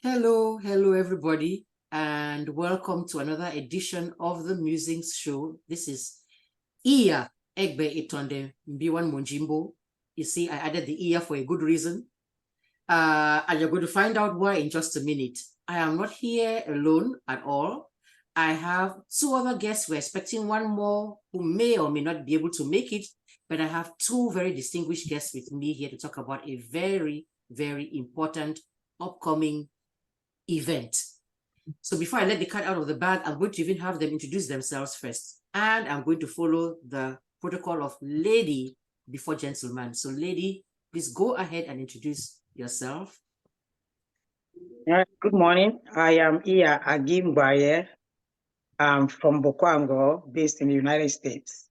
Hello, everybody, and welcome to another edition of the MUSINGS show. This is EGBE MBIWAN MONJIMBO. You see, I added the EA for a good reason. And you're going to find out why in just a minute. I am not here alone at all. I have two other guests. We're expecting one more who may or may not be able to make it, but I have two very distinguished guests with me here to talk about a very, very important upcoming event. So before I let the cat out of the bag, I'm going to even have them introduce themselves first. And I'm going to follow the protocol of lady before gentleman. So lady, please go ahead and introduce yourself. Good morning. I am EGBE MBIWANE. I'm from Bokwango, based in the United States.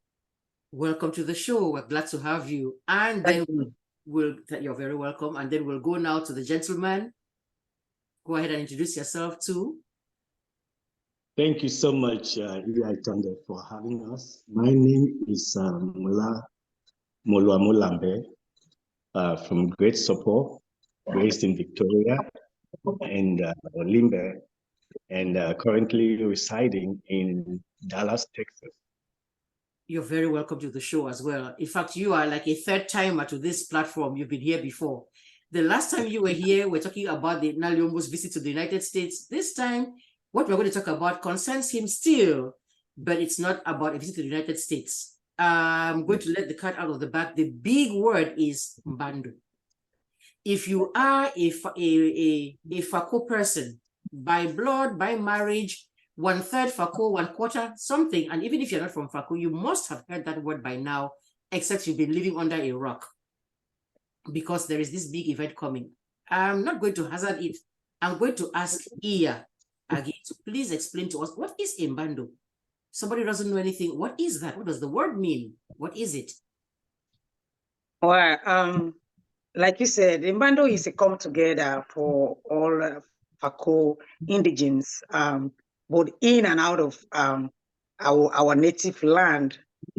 Welcome to the show. We're glad to have you. And then you're very welcome. And then we'll go now to the gentleman. Go ahead and introduce yourself too. Thank you so much, Itonde, for having us. My name is Luma Mr. From Great Support, based in Victoria and Limbe, and currently residing in Dallas, Texas. You're very welcome to the show as well. In fact, you are like a third timer to this platform. You've been here before. The last time you were here, we're talking about the NALIOMO's visit to the United States. This time, what we're going to talk about concerns him still, but it's not about a visit to the United States. I'm going to let the cat out of the bag. The big word is Mbando. If you are a FAKO person, by blood, by marriage, 1/3 FAKO, 1/4, something, and even if you're not from FAKO, you must have heard that word by now, except you've been living under a rock, because there is this big event coming. I'm not going to hazard it. I'm going to ask Iya again to please explain to us, what is Mbando? Somebody doesn't know anything. What is that? What does the word mean? What is it? Well, like you said, Mbando is a come together for all FAKO indigenes, both in and out of our native land.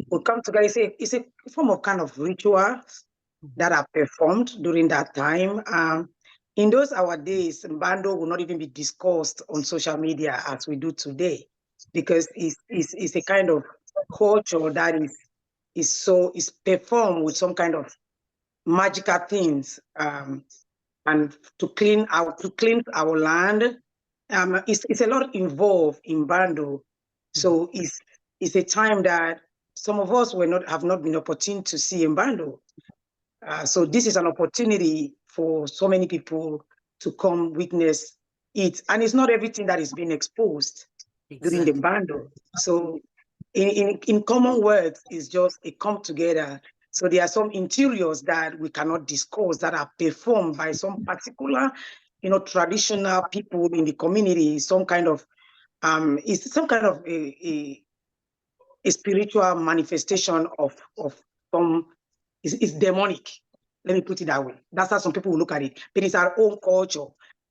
We come together. It's a form of kind of rituals that are performed during that time. In those our days, Mbando will not even be discussed on social media as we do today, because it's a kind of culture that is performed with some kind of magical things, and to cleanse our land. It's a lot involved in Mbando, so it's a time that some of us have not been opportune to see Mbando. So this is an opportunity for so many people to come witness it. And it's not everything that is being exposed during the Mbando. So in common words, it's just a come together. So there are some interiors that we cannot discuss that are performed by some particular, traditional people in the community, some kind of, it's some kind of a spiritual manifestation of some. It's demonic. Let me put it that way. That's how some people will look at it. But it's our own culture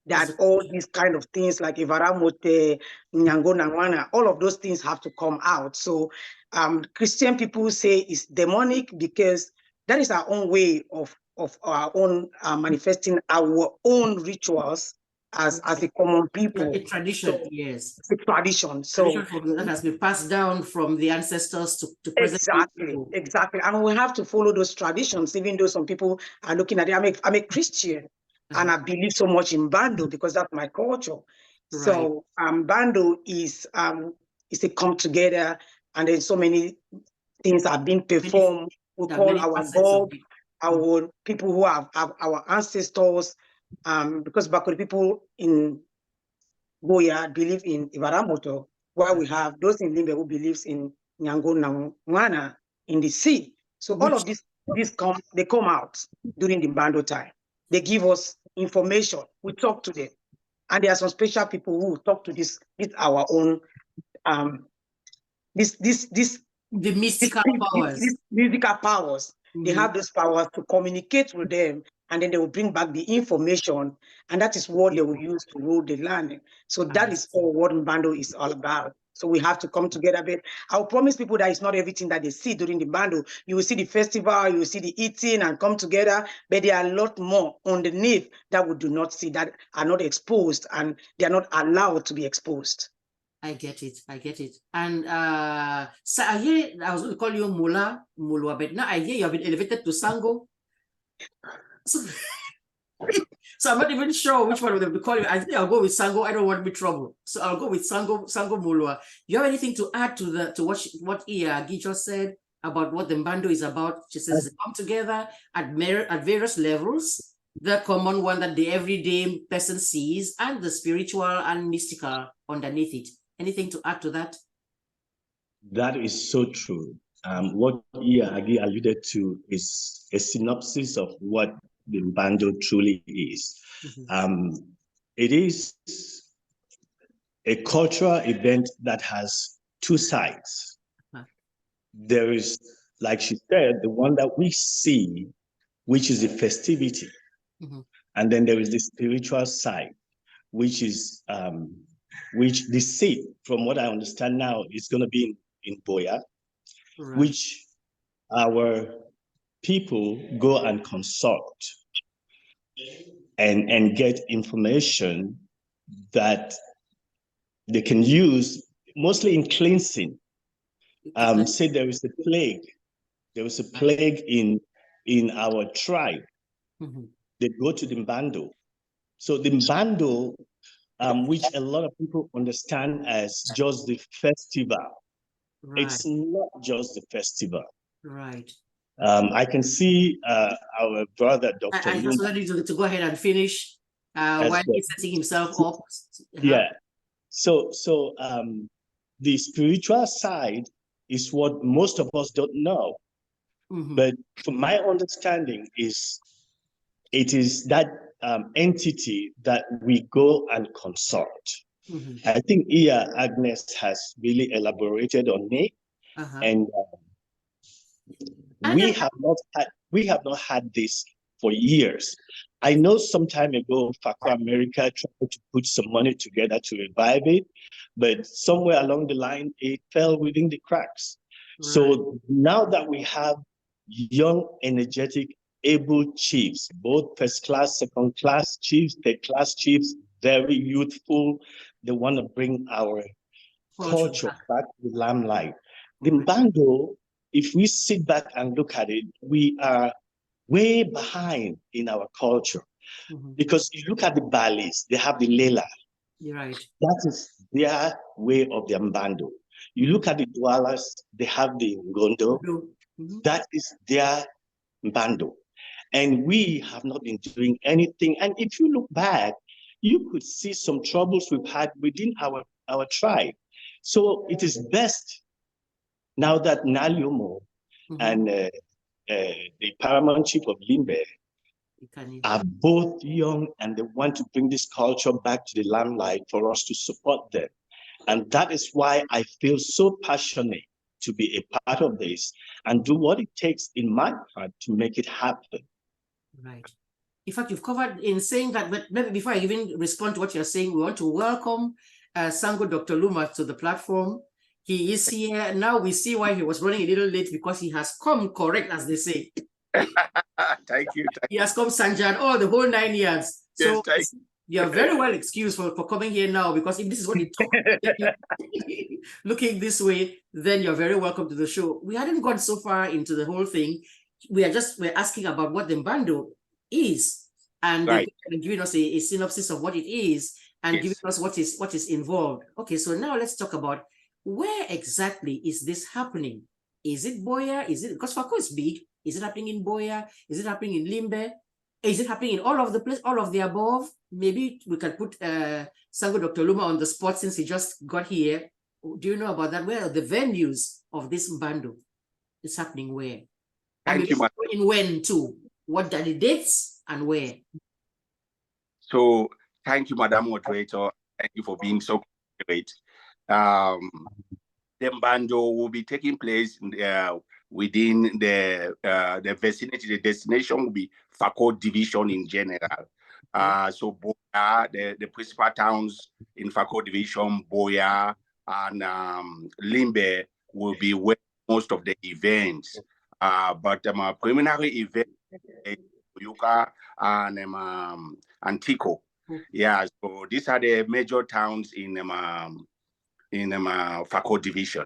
that all these kind of things like Ivaramote, Nyango Nangwana, all of those things have to come out. So Christian people say it's demonic because that is our own way of our own manifesting our own rituals as a common people. A tradition, so, yes. It's a tradition. So that has been passed down from the ancestors to present people. Exactly. And we have to follow those traditions, even though some people are looking at it. I'm a Christian, and I believe so much in Bando because that's my culture. Right. So Bando is a come together, and then so many things are being performed. We call our God, our people who have our ancestors, because Bakuri people in Goya believe in Ivaramoto, while we have those in Limbe who believes in Nyango Nangwana in the sea. So all of these they come out during the Bando time. They give us information. We talk to them, and there are some special people who talk to this our own the mystical powers. These mystical powers. They have those powers to communicate with them, and then they will bring back the information, and that is what they will use to rule the land. So that is all what Mbando is all about. So we have to come together. But I'll promise people that it's not everything that they see during the bando. You will see the festival, you will see the eating and come together, but there are a lot more underneath that we do not see, that are not exposed, and they are not allowed to be exposed. I get it. I get it. And so I hear I was going to call you Mula, but now I hear you have been elevated to Sango. So, so I'm not even sure which one of them to call you. I think I'll go with Sango. I don't want to be trouble. So I'll go with Sango Mulwa. You have anything to add to what Iyagi just said about what the Mbando is about? She says they come together at various levels. The common one that the everyday person sees, and the spiritual and mystical underneath it. Anything to add to that? That is so true. What Iyagi alluded to is a synopsis of what the Mbando truly is. It is a cultural event that has two sides. There is, like she said, the one that we see, which is the festivity. And then there is the spiritual side, which is which the seat, from what I understand now, is going to be in Boya, which our people go and consult and get information that they can use, mostly in cleansing. Say there is a plague. There was a plague in our tribe. They go to the Mbando. So the Mbando, which a lot of people understand as just the festival. It's not just the festival. I can see our brother, Dr. I just wanted to go ahead and finish while he's setting himself up. Yeah. So the spiritual side is what most of us don't know. But from my understanding it is that entity that we go and consult. I think Agnes has really elaborated on it, and we have not had this for years. I know some time ago, FAKO America tried to put some money together to revive it, but somewhere along the line, it fell within the cracks. So now that we have young, energetic, able chiefs, both first class, second class chiefs, third class chiefs, very youthful, they want to bring our culture back to the limelight. The Mbando, if we sit back and look at it, we are way behind in our culture. Because you look at the Balis, they have the Lela. That is their way of the Mbando. You look at the Dwalas, they have the Ngondo. That is their Mbando. And we have not been doing anything. And if you look back, you could see some troubles we've had within our tribe. So it is best now that NALIOMO and the paramount chief of Limbe are both young and they want to bring this culture back to the limelight for us to support them. And that is why I feel so passionate to be a part of this and do what it takes in my part to make it happen. In fact, you've covered in saying that, but maybe before I even respond to what you're saying, we want to welcome Sango Dr. Luma to the platform. He is here. Now we see why he was running a little late, because he has come correct, as they say. Thank you. He has come Sanjan, the whole 9 years. So you're very well excused for coming here now, because if this is what you talk, looking this way, then you're very welcome to the show. We hadn't gone so far into the whole thing. We're asking about what the Mbando is, and giving us a synopsis of what it is, and giving us what is involved. Okay, so now let's talk about where exactly is this happening? Is it Boya? Is it, because FAKO is big? Is it happening in Boya? Is it happening in Limbe? Is it happening in all of the place, all of the above? Maybe we can put Sango Dr. Luma on the spot since he just got here. Do you know about that? Where are the venues of this Mbando? It's happening where? Thank you, in when too? What are the dates and where? So thank you, Madam Moderator. Thank you for being so great. The Mbando will be taking place within the vicinity. The destination will be FAKO division in general. So Boya, the principal towns in FAKO division, Boya, and Limbe will be where most of the events. But preliminary event Yuka and Tico. Yeah, so these are the major towns in FAKO division.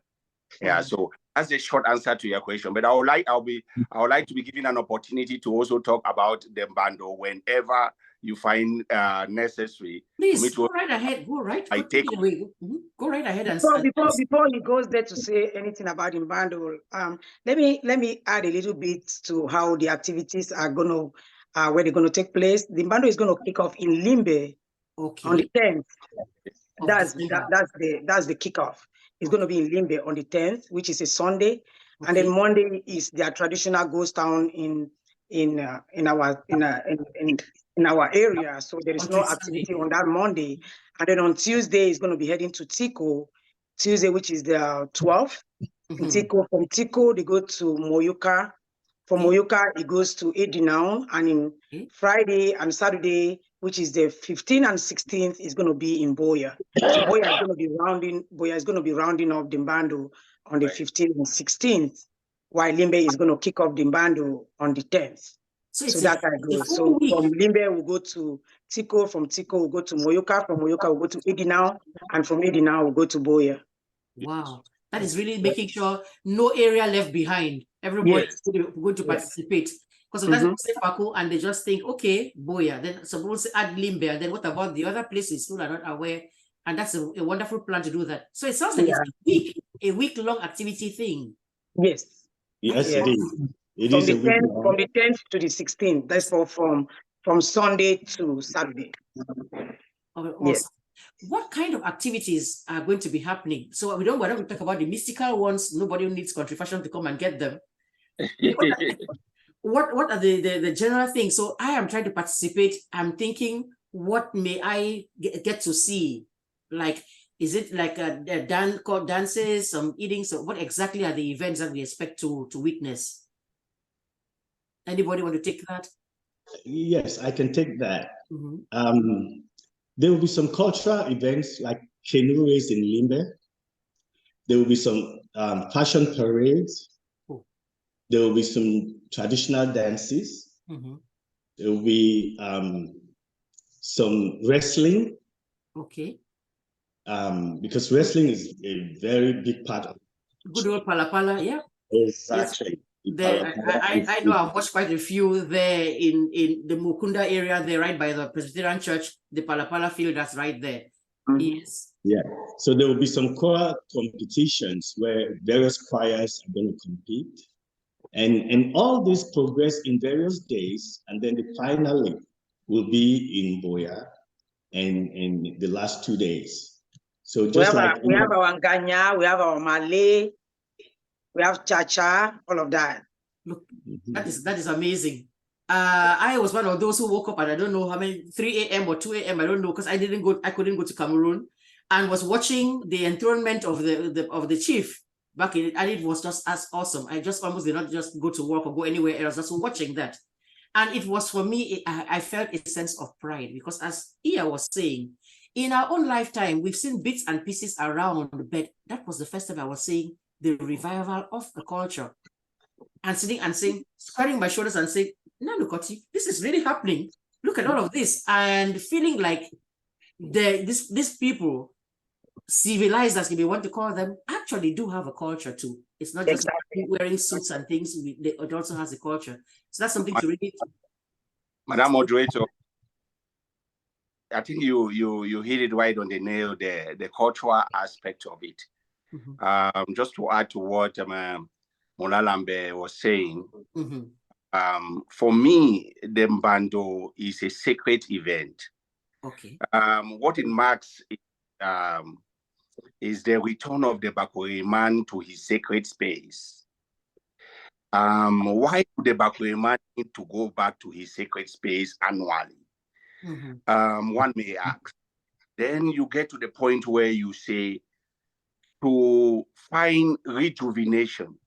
Yeah, so that's a short answer to your question. But I would like to be given an opportunity to also talk about the bando whenever you find necessary. Please go right ahead. Go right. Take it away. Go right ahead and before he goes there to say anything about Mbando, let me add a little bit to how the activities are gonna where they're gonna take place. The Mbando is gonna kick off in Limbe on the 10th. That's the kickoff. It's going to be in Limbe on the 10th, which is a Sunday, and then Monday is their traditional ghost town in our area. So there is no activity on that Monday, and then on Tuesday is going to be heading to Tico, Tuesday, which is the 12th. Tico, from Tico they go to Moyuka. From Moyuka it goes to Edinau, and in Friday and Saturday, which is the 15th and 16th, is going to be in Boya. So Boya is going to be rounding off the Mbando on the 15th and 16th, while Limbe is going to kick off the Mbando on the 10th. So that's how it goes. So from Limbe we'll go to Tico, from Tico we'll go to Moyoka, from Moyoka we'll go to Edinau, and from Edinau we'll go to Boya. Wow, that is really making sure no area left behind. Everybody is going to participate. Because sometimes people say FAKO and they just think, okay, Boya. Then suppose add Limbe, and then what about the other places who are not aware? And that's a wonderful plan to do that. So it sounds like it's a week-long activity thing. Yes. Yes, it is. It from is the 10th, from the 10th to the 16th. That's from Sunday to Saturday. Awesome. Yes. What kind of activities are going to be happening? So we're not going to talk about the mystical ones. Nobody needs contribution to come and get them. What are the general things? So I am trying to participate. I'm thinking, what may I get to see? Like, is it like a dances, some eating? So what exactly are the events that we expect to witness? Anybody want to take that? Yes, I can take that. There will be some cultural events like canoe race in Limbe. There will be some fashion parades. There will be some traditional dances. There will be some wrestling. Okay. Because wrestling is a very big part of good old Palapala, yeah. Exactly. Yes. I know I've watched quite a few there in the Mukunda area there, right by the Presbyterian Church, the Palapala field that's right there. Yes. Yeah. So there will be some choir competitions where various choirs are going to compete. And all this progress in various days, and then the finale will be in Boya and in the last 2 days. So just we have our Nganya, we have our Malay, we have Cha-Cha, all of that. Look, that is amazing. I was one of those who woke up and I don't know how many, 3 a.m. or 2 a.m. I don't know, because I couldn't go to Cameroon, and was watching the enthronement of the chief back in it, and it was just as awesome. I just almost did not just go to work or go anywhere else, just watching that. And it was, for me, I felt a sense of pride, because as Ia was saying, in our own lifetime, we've seen bits and pieces around, but that was the first time I was seeing the revival of the culture. And sitting and saying, squaring my shoulders and saying, Nanukoti, this is really happening. Look at all of this. And feeling like these people, civilized as we want to call them, actually do have a culture too. It's not just wearing suits and things, it also has a culture. So that's something to really... Madam Moderator, I think you hit it right on the nail there, the cultural aspect of it. Just to add to what Molambe was saying, for me, the Mbando is a sacred event. Okay. What it marks is the return of the Bakman to his sacred space. Why do the Bakman need to go back to his sacred space annually? One may ask. Then you get to the point where you say, to find rejuvenation,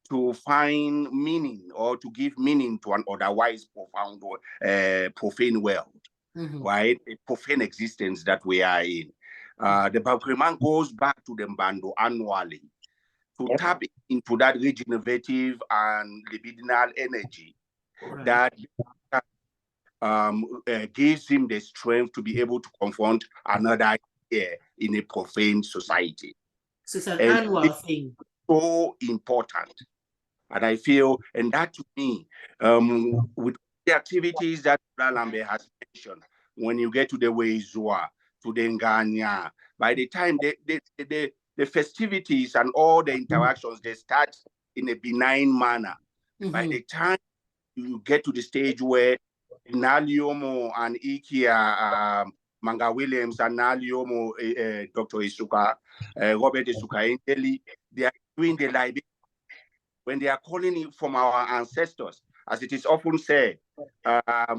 to find meaning, or to give meaning to an otherwise profound, profane world, right? A profane existence that we are in. The Bakman goes back to the Mbando annually to tap into that regenerative and libidinal energy that gives him the strength to be able to confront another year in a profane society. So it's an annual thing. So important. And I feel, and that to me, with the activities that Lambe has mentioned, when you get to the Weizua, to the Nganya, by the time the festivities and all the interactions, they start in a benign manner. By the time you get to the stage where NALIOMO and IKEA, Manga Williams and NALIOMO, Dr. Isuka, Robert Isuka Inteli, they are doing the libation. When they are calling it from our ancestors, as it is often said,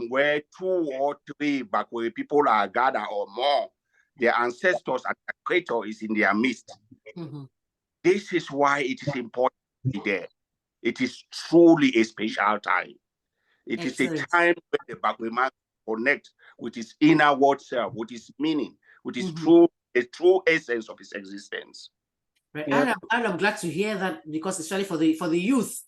where 2 or 3 Bakwe people are gathered or more, their ancestors and the creator is in their midst. This is why it is important to be there. It is truly a special time. It is a time where the Bakwe man connect with his inner world self, with his meaning, with his true essence of his existence. Right. And I'm glad to hear that, because especially for the youth,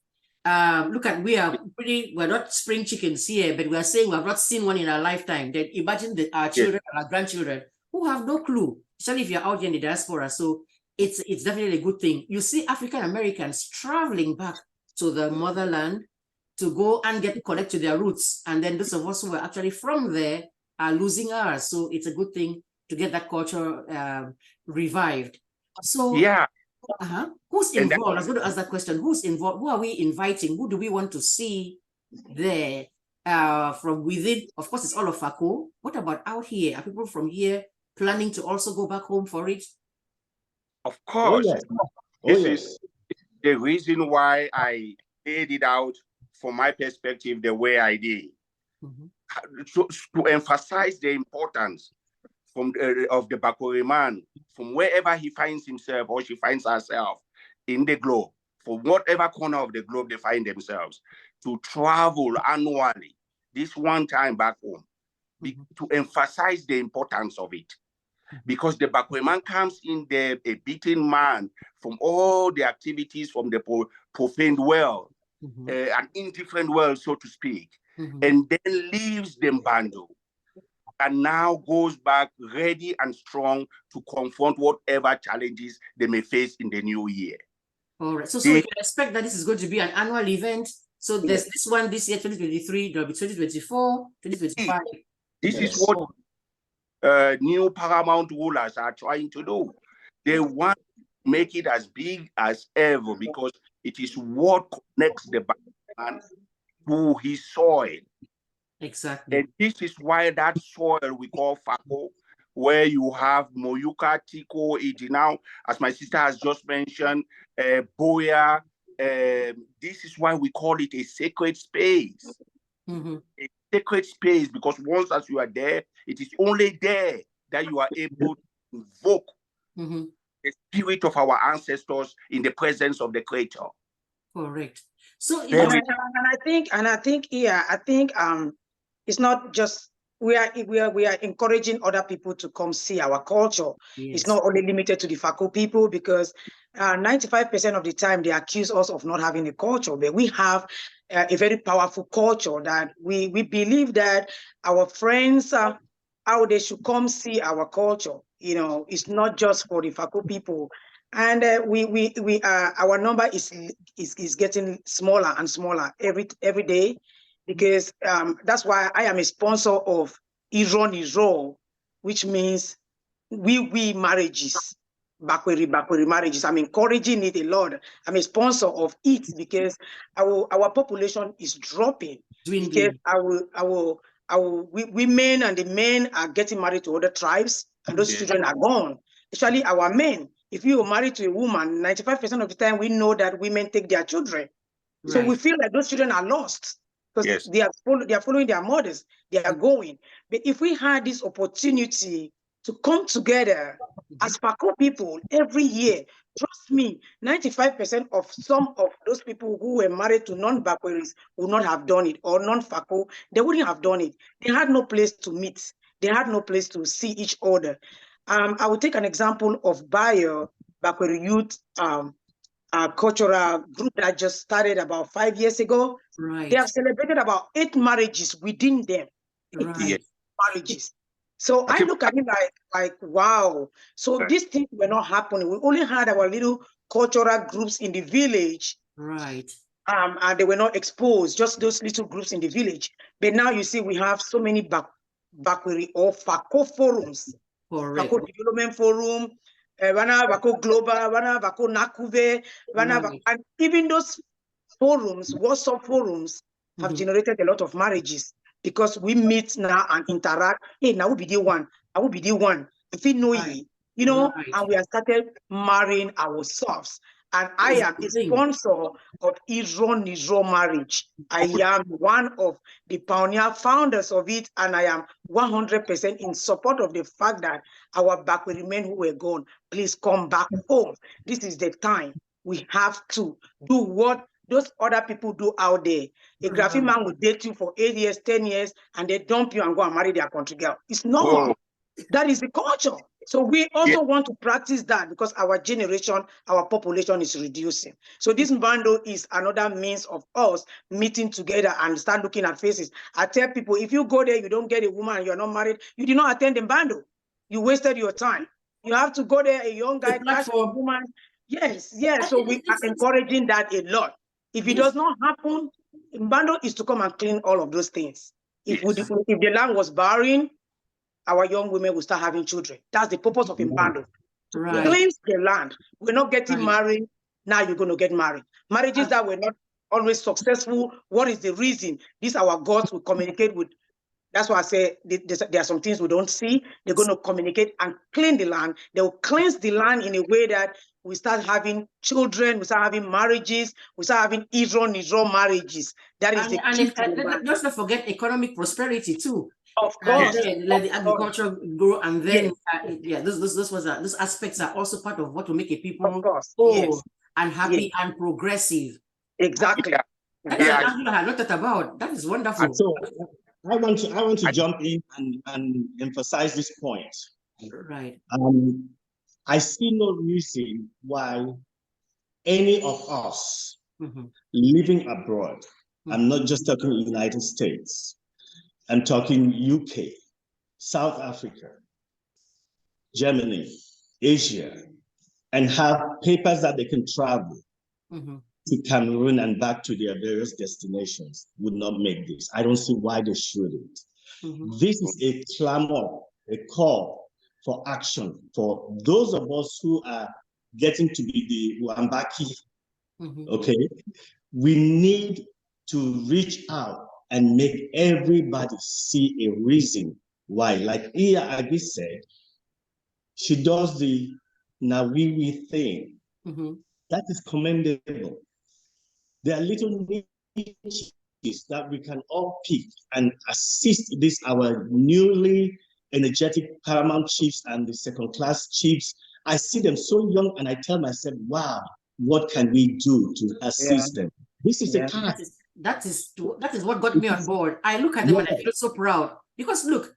look at, we're not spring chickens here, but we are saying we have not seen one in our lifetime. Then imagine our children and our grandchildren who have no clue, especially if you're out here in the diaspora. So it's definitely a good thing. You see African Americans traveling back to the motherland to go and get connected to their roots, and then those of us who were actually from there are losing ours. So it's a good thing to get that culture revived. So who's involved? I was going to ask that question. Who's involved? Who are we inviting? Who do we want to see there from within? Of course, it's all of FAKO. What about out here? Are people from here planning to also go back home for it? Of course. This is the reason why I laid it out from my perspective the way I did. To emphasize the importance of the Bakwe man, from wherever he finds himself or she finds herself in the globe, from whatever corner of the globe they find themselves, to travel annually, this one time back home, to emphasize the importance of it. Because the Bakwe man comes in there a beaten man from all the activities from the profaned world, an indifferent world, so to speak, and then leaves the Mbando, and now goes back ready and strong to confront whatever challenges they may face in the new year. All right. So we can expect that this is going to be an annual event. So there's this one this year, 2023, there'll be 2024, 2025. This is what new paramount rulers are trying to do. They want to make it as big as ever, because it is what connects the man to his soil. Exactly. And this is why that soil we call FAKO, where you have Moyuka, Tiko, Ijinau, as my sister has just mentioned, Boya. This is why we call it a sacred space. A sacred space, because once as you are there, it is only there that you are able to invoke the spirit of our ancestors in the presence of the Creator. Correct. So I think it's not just we are encouraging other people to come see our culture. It's not only limited to the FAKO people, because 95% of the time they accuse us of not having a culture, but we have a very powerful culture that we believe that our friends out there should come see our culture. You know, it's not just for the FAKO people. And our number is getting smaller and smaller every day, because that's why I am a sponsor of Iron, which means we marriages, Bakweri marriages. I'm encouraging it a lot. I'm a sponsor of it because our population is dropping. Because women and the men are getting married to other tribes, and those children are gone. Especially our men. If you are married to a woman, 95% of the time we know that women take their children. Right. So we feel like those children are lost because they are following their mothers. They are going. But if we had this opportunity to come together as FAKO people every year, trust me, 95% of some of those people who were married to non-Bakweris would not have done it, or non-FAKO, they wouldn't have done it. They had no place to meet. They had no place to see each other. I will take an example of Bayo, Bakweri Youth cultural group that just started about 5 years ago. Right. They have celebrated about 8 marriages within them. 8 Right. marriages. So I look at it like wow. So these things were not happening. We only had our little cultural groups in the village. Right. And they were not exposed, just those little groups in the village. But now you see we have so many Bakweri or FAKO forums. Correct. FAKO Development Forum, FAKO Global, FAKO Nakuve, and even those forums, WhatsApp forums, have generated a lot of marriages because we meet now and interact. Hey, now we be the one, I will be the one. If we know you, you know, and we have started marrying ourselves. And I am a sponsor of Nizro marriage. I am one of the pioneer founders of it, and I am 100% in support of the fact that our Bakweri men who were gone, please come back home. This is the time. We have to do what those other people do out there. A graphic man will date you for 8 years, 10 years, and they dump you and go and marry their country girl. It's normal. That is the culture. So we also want to practice that because our generation, our population is reducing. So this Mbando is another means of us meeting together and start looking at faces. I tell people, if you go there, you don't get a woman and you're not married, you did not attend the Mbando. You wasted your time. You have to go there, a young guy, catch a woman. Yes, yes. So we are encouraging that a lot. If it does not happen, Mbando is to come and clean all of those things. If the land was barren, our young women will start having children. That's the purpose of Mbando. To cleanse the land. We're not getting married. Now you're going to get married. Marriages that were not always successful. What is the reason? These are our gods we communicate with. That's why I say there are some things we don't see. They're going to communicate and clean the land. They will cleanse the land in a way that we start having children, we start having marriages, we start having Nizro marriages. That is the key. Let's not forget economic prosperity too. Of course. Let the agriculture grow, and then those aspects are also part of what will make a people whole and happy and progressive. Exactly. That is something I had not thought about. That is wonderful. So I want to jump in and emphasize this point. Right. I see no reason why any of us living abroad, I'm not just talking United States, I'm talking UK, South Africa, Germany, Asia, and have papers that they can travel to Cameroon and back to their various destinations would not make this. I don't see why they shouldn't. This is a clamor, a call for action for those of us who are getting to be the Wambaki. Okay, we need to reach out and make everybody see a reason why. Like Iya Agi said, she does the Nawiwi thing. That is commendable. There are little niches that we can all pick and assist this, our newly energetic paramount chiefs and the second-class chiefs. I see them so young and I tell myself, wow, what can we do to assist them? This is the time. That is what got me on board. I look at them and I feel so proud. Because look,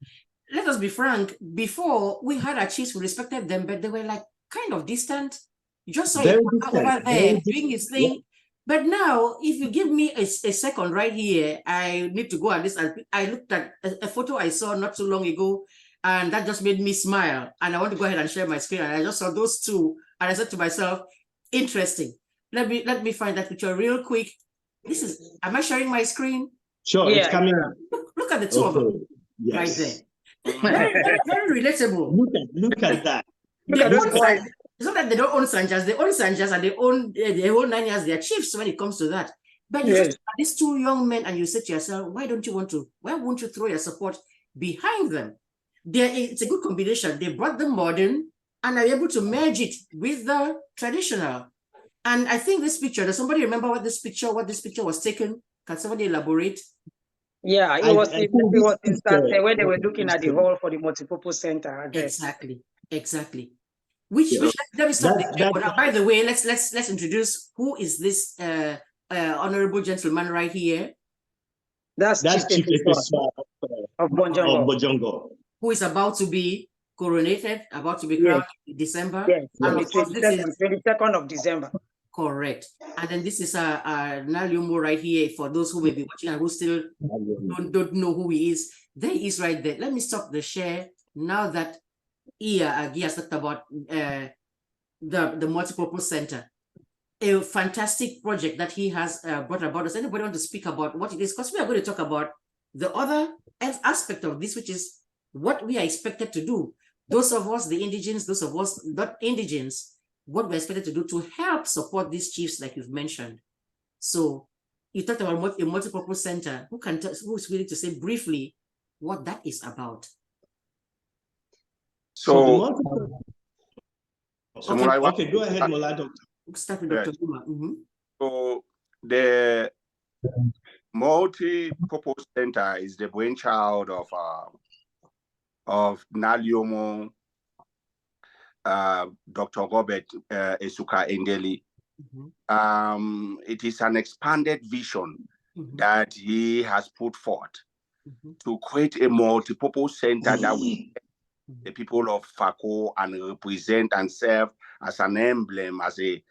let us be frank, before we had our chiefs, we respected them, but they were like kind of distant. You just saw him over there doing his thing. But now, if you give me a second right here, I need to go at this. I looked at a photo I saw not too long ago, and that just made me smile. And I want to go ahead and share my screen. And I just saw those two, and I said to myself, interesting. Let me find that picture real quick. This is, am I sharing my screen? Sure, it's coming up. Look at the two of them right there. Very relatable. Look at that. It's not that they don't own Sanjas, they own Sanjas and they own the whole 9 years, they're chiefs when it comes to that. But you just look at these two young men and you say to yourself, why won't you throw your support behind them? It's a good combination. They brought the modern and are able to merge it with the traditional. And I think this picture, does somebody remember what this picture was taken? Can somebody elaborate? Yeah, it was in Saturday when they were looking at the hall for the Multipurpose Center, I guess. Exactly. Which let me stop there. By the way, let's introduce who is this honorable gentleman right here. That's Chief of Bojongo. Who is about to be coronated, about to be Yes. crowned in December. Yes, And on of the course, this is 22nd of December. correct. And then this is NALIOMO right here for those who may be watching and who still don't know who he is. There he is right there. Let me stop the share now that Guy has talked about the Multipurpose Center. A fantastic project that he has brought about. Does anybody want to speak about what it is? Because we are going to talk about the other aspect of this, which is what we are expected to do. Those of us, the indigens, those of us not indigens, what we're expected to do to help support these chiefs, like you've mentioned. So you talked about a multipurpose center. Who's willing to say briefly what that is about? So Okay, go ahead, Mola, Doctor. Start with Dr. Luma. So the Multipurpose Center is the brainchild of NALIOMO, Dr. Robert Esuka Engeli. It is an expanded vision that he has put forth to create a multipurpose center that will the people of FAKO and represent and serve as an emblem, as an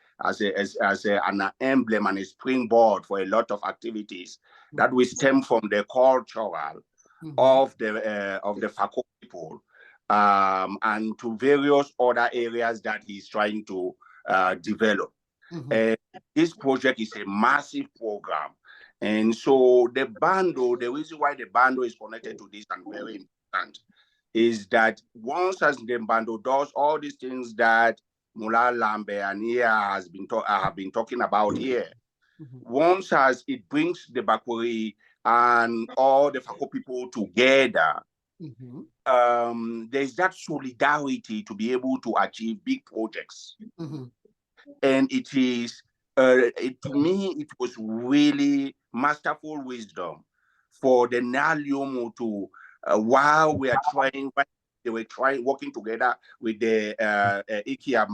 emblem and a springboard for a lot of activities that will stem from the cultural of the FAKO people and to various other areas that he's trying to develop. This project is a massive program. And so the bando, the reason why the bando is connected to this and very important is that once as the bando does all these things that Mula Lambe and Nia have been talking about here, once as it brings the Bakweri and all the FAKO people together, there's that solidarity to be able to achieve big projects. And it is, to me, it was really masterful wisdom for the NALIOMO to, while we are trying, they were working together with the IKEA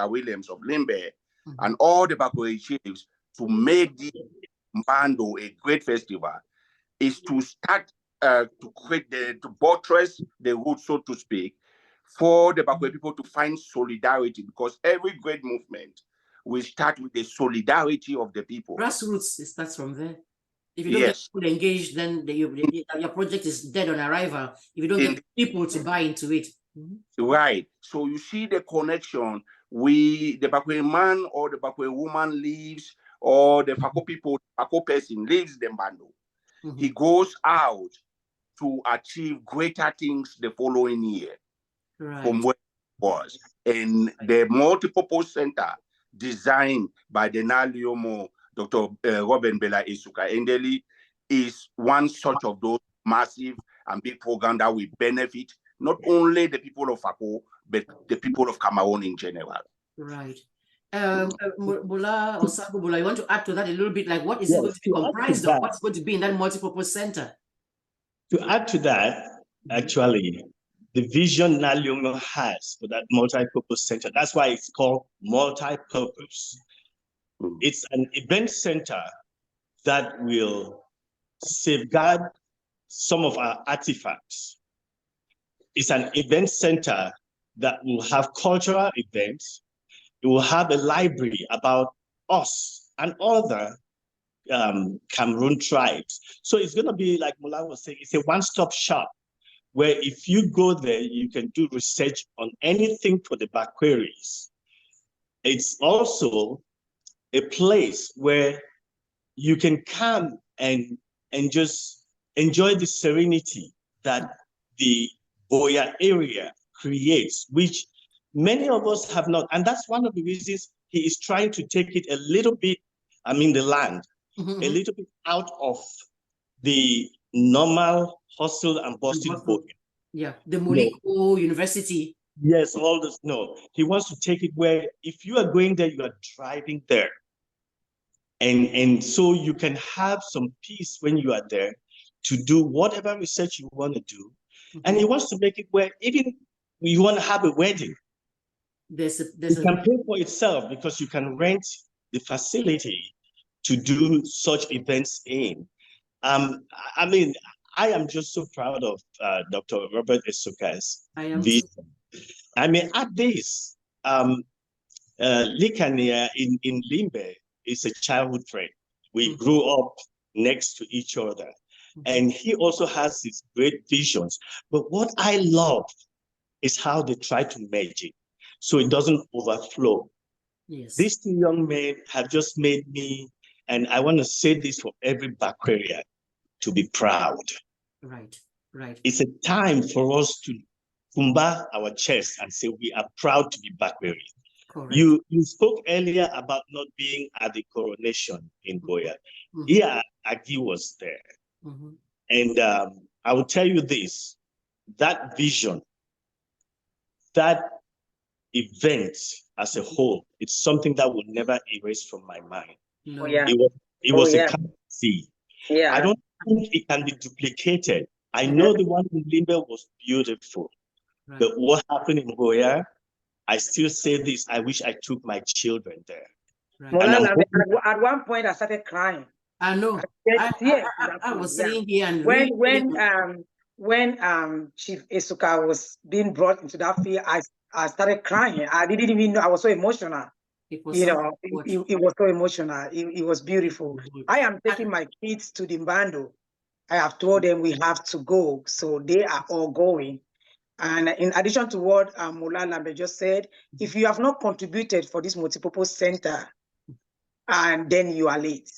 Williams of Limbe and all the FAKO Chiefs to make the Bando a great festival, is to start to create to buttress the roots, so to speak, for the FAKO people to find solidarity, because every great movement will start with the solidarity of the people. Grassroots, it starts from there. If you don't get people engaged, then your project is dead on arrival. If you don't get people to buy into it. Right. So you see the connection. The FAKO man or the FAKO woman leaves, or the FAKO people, FAKO person leaves the bando. He goes out to achieve greater things the following year from where it was. And the Multipurpose Center, designed by the NALIOMO, Dr. Robin Bella Esuka Endeli, is one such of those massive and big programs that will benefit not only the people of FAKO, but the people of Cameroon in general. Right. Bola or Sabu Bola, you want to add to that a little bit? Like, what is it going to be comprised of? What's going to be in that multipurpose center? To add to that, actually, the vision NALIOMO has for that multipurpose center, that's why it's called multipurpose. It's an event center that will safeguard some of our artifacts. It's an event center that will have cultural events. It will have a library about us and other Cameroon tribes. So it's going to be, like Mola was saying, it's a one-stop shop where if you go there, you can do research on anything for the Bakweris. It's also a place where you can come and just enjoy the serenity that the Boya area creates, which many of us have not. And that's one of the reasons he is trying to take it a little bit, the land, a little bit out of the normal hustle and bustle. Yeah, the Moliko University. Yes, all this. No, he wants to take it where if you are going there, you are driving there. And so you can have some peace when you are there to do whatever research you want to do. And he wants to make it where even you want to have a wedding, it can pay for itself because you can rent the facility to do such events in. I am just so proud of Dr. Robert Esoka's I am vision. too. I may add this. IKANEA in Limbe is a childhood friend. We grew up next to each other. And he also has his great visions. But what I love is how they try to merge it so it doesn't overflow. Yes. These two young men have just made me, and I want to say this for every Bakwaria, to be proud. Right, right. It's a time for us to kumba our chest and say we are proud to be Bakwaria. Correct. You spoke earlier about not being at the coronation in Goya. Yeah, Agi was there. And I will tell you this, that vision, that event as a whole, it's something that will never erase from my mind. No. Oh, yeah. It was a see. Yeah. I don't think it can be duplicated. I know the one in Limbe was beautiful, but what happened in Goya, I still say this, I wish I took my children there. Right. At one point, I started crying. I know. I was sitting here and when Chief Esuka was being brought into that field, I started crying. I didn't even know. I was so emotional. It was so emotional. It was beautiful. I am taking my kids to the Bando. I have told them we have to go, so they are all going. And in addition to what Mola Lambe just said, if you have not contributed for this multipurpose center, and then you are late.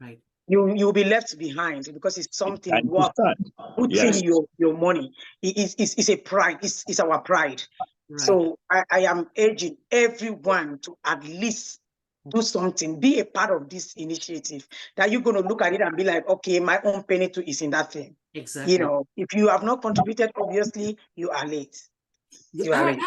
Right. You'll be left behind because it's something worth putting your money. It's a pride. It's our pride. Right. So I am urging everyone to at least do something, be a part of this initiative, that you're going to look at it and be like, okay, my own penny too is in that thing. Exactly. You know, if you have not contributed, obviously you are late. I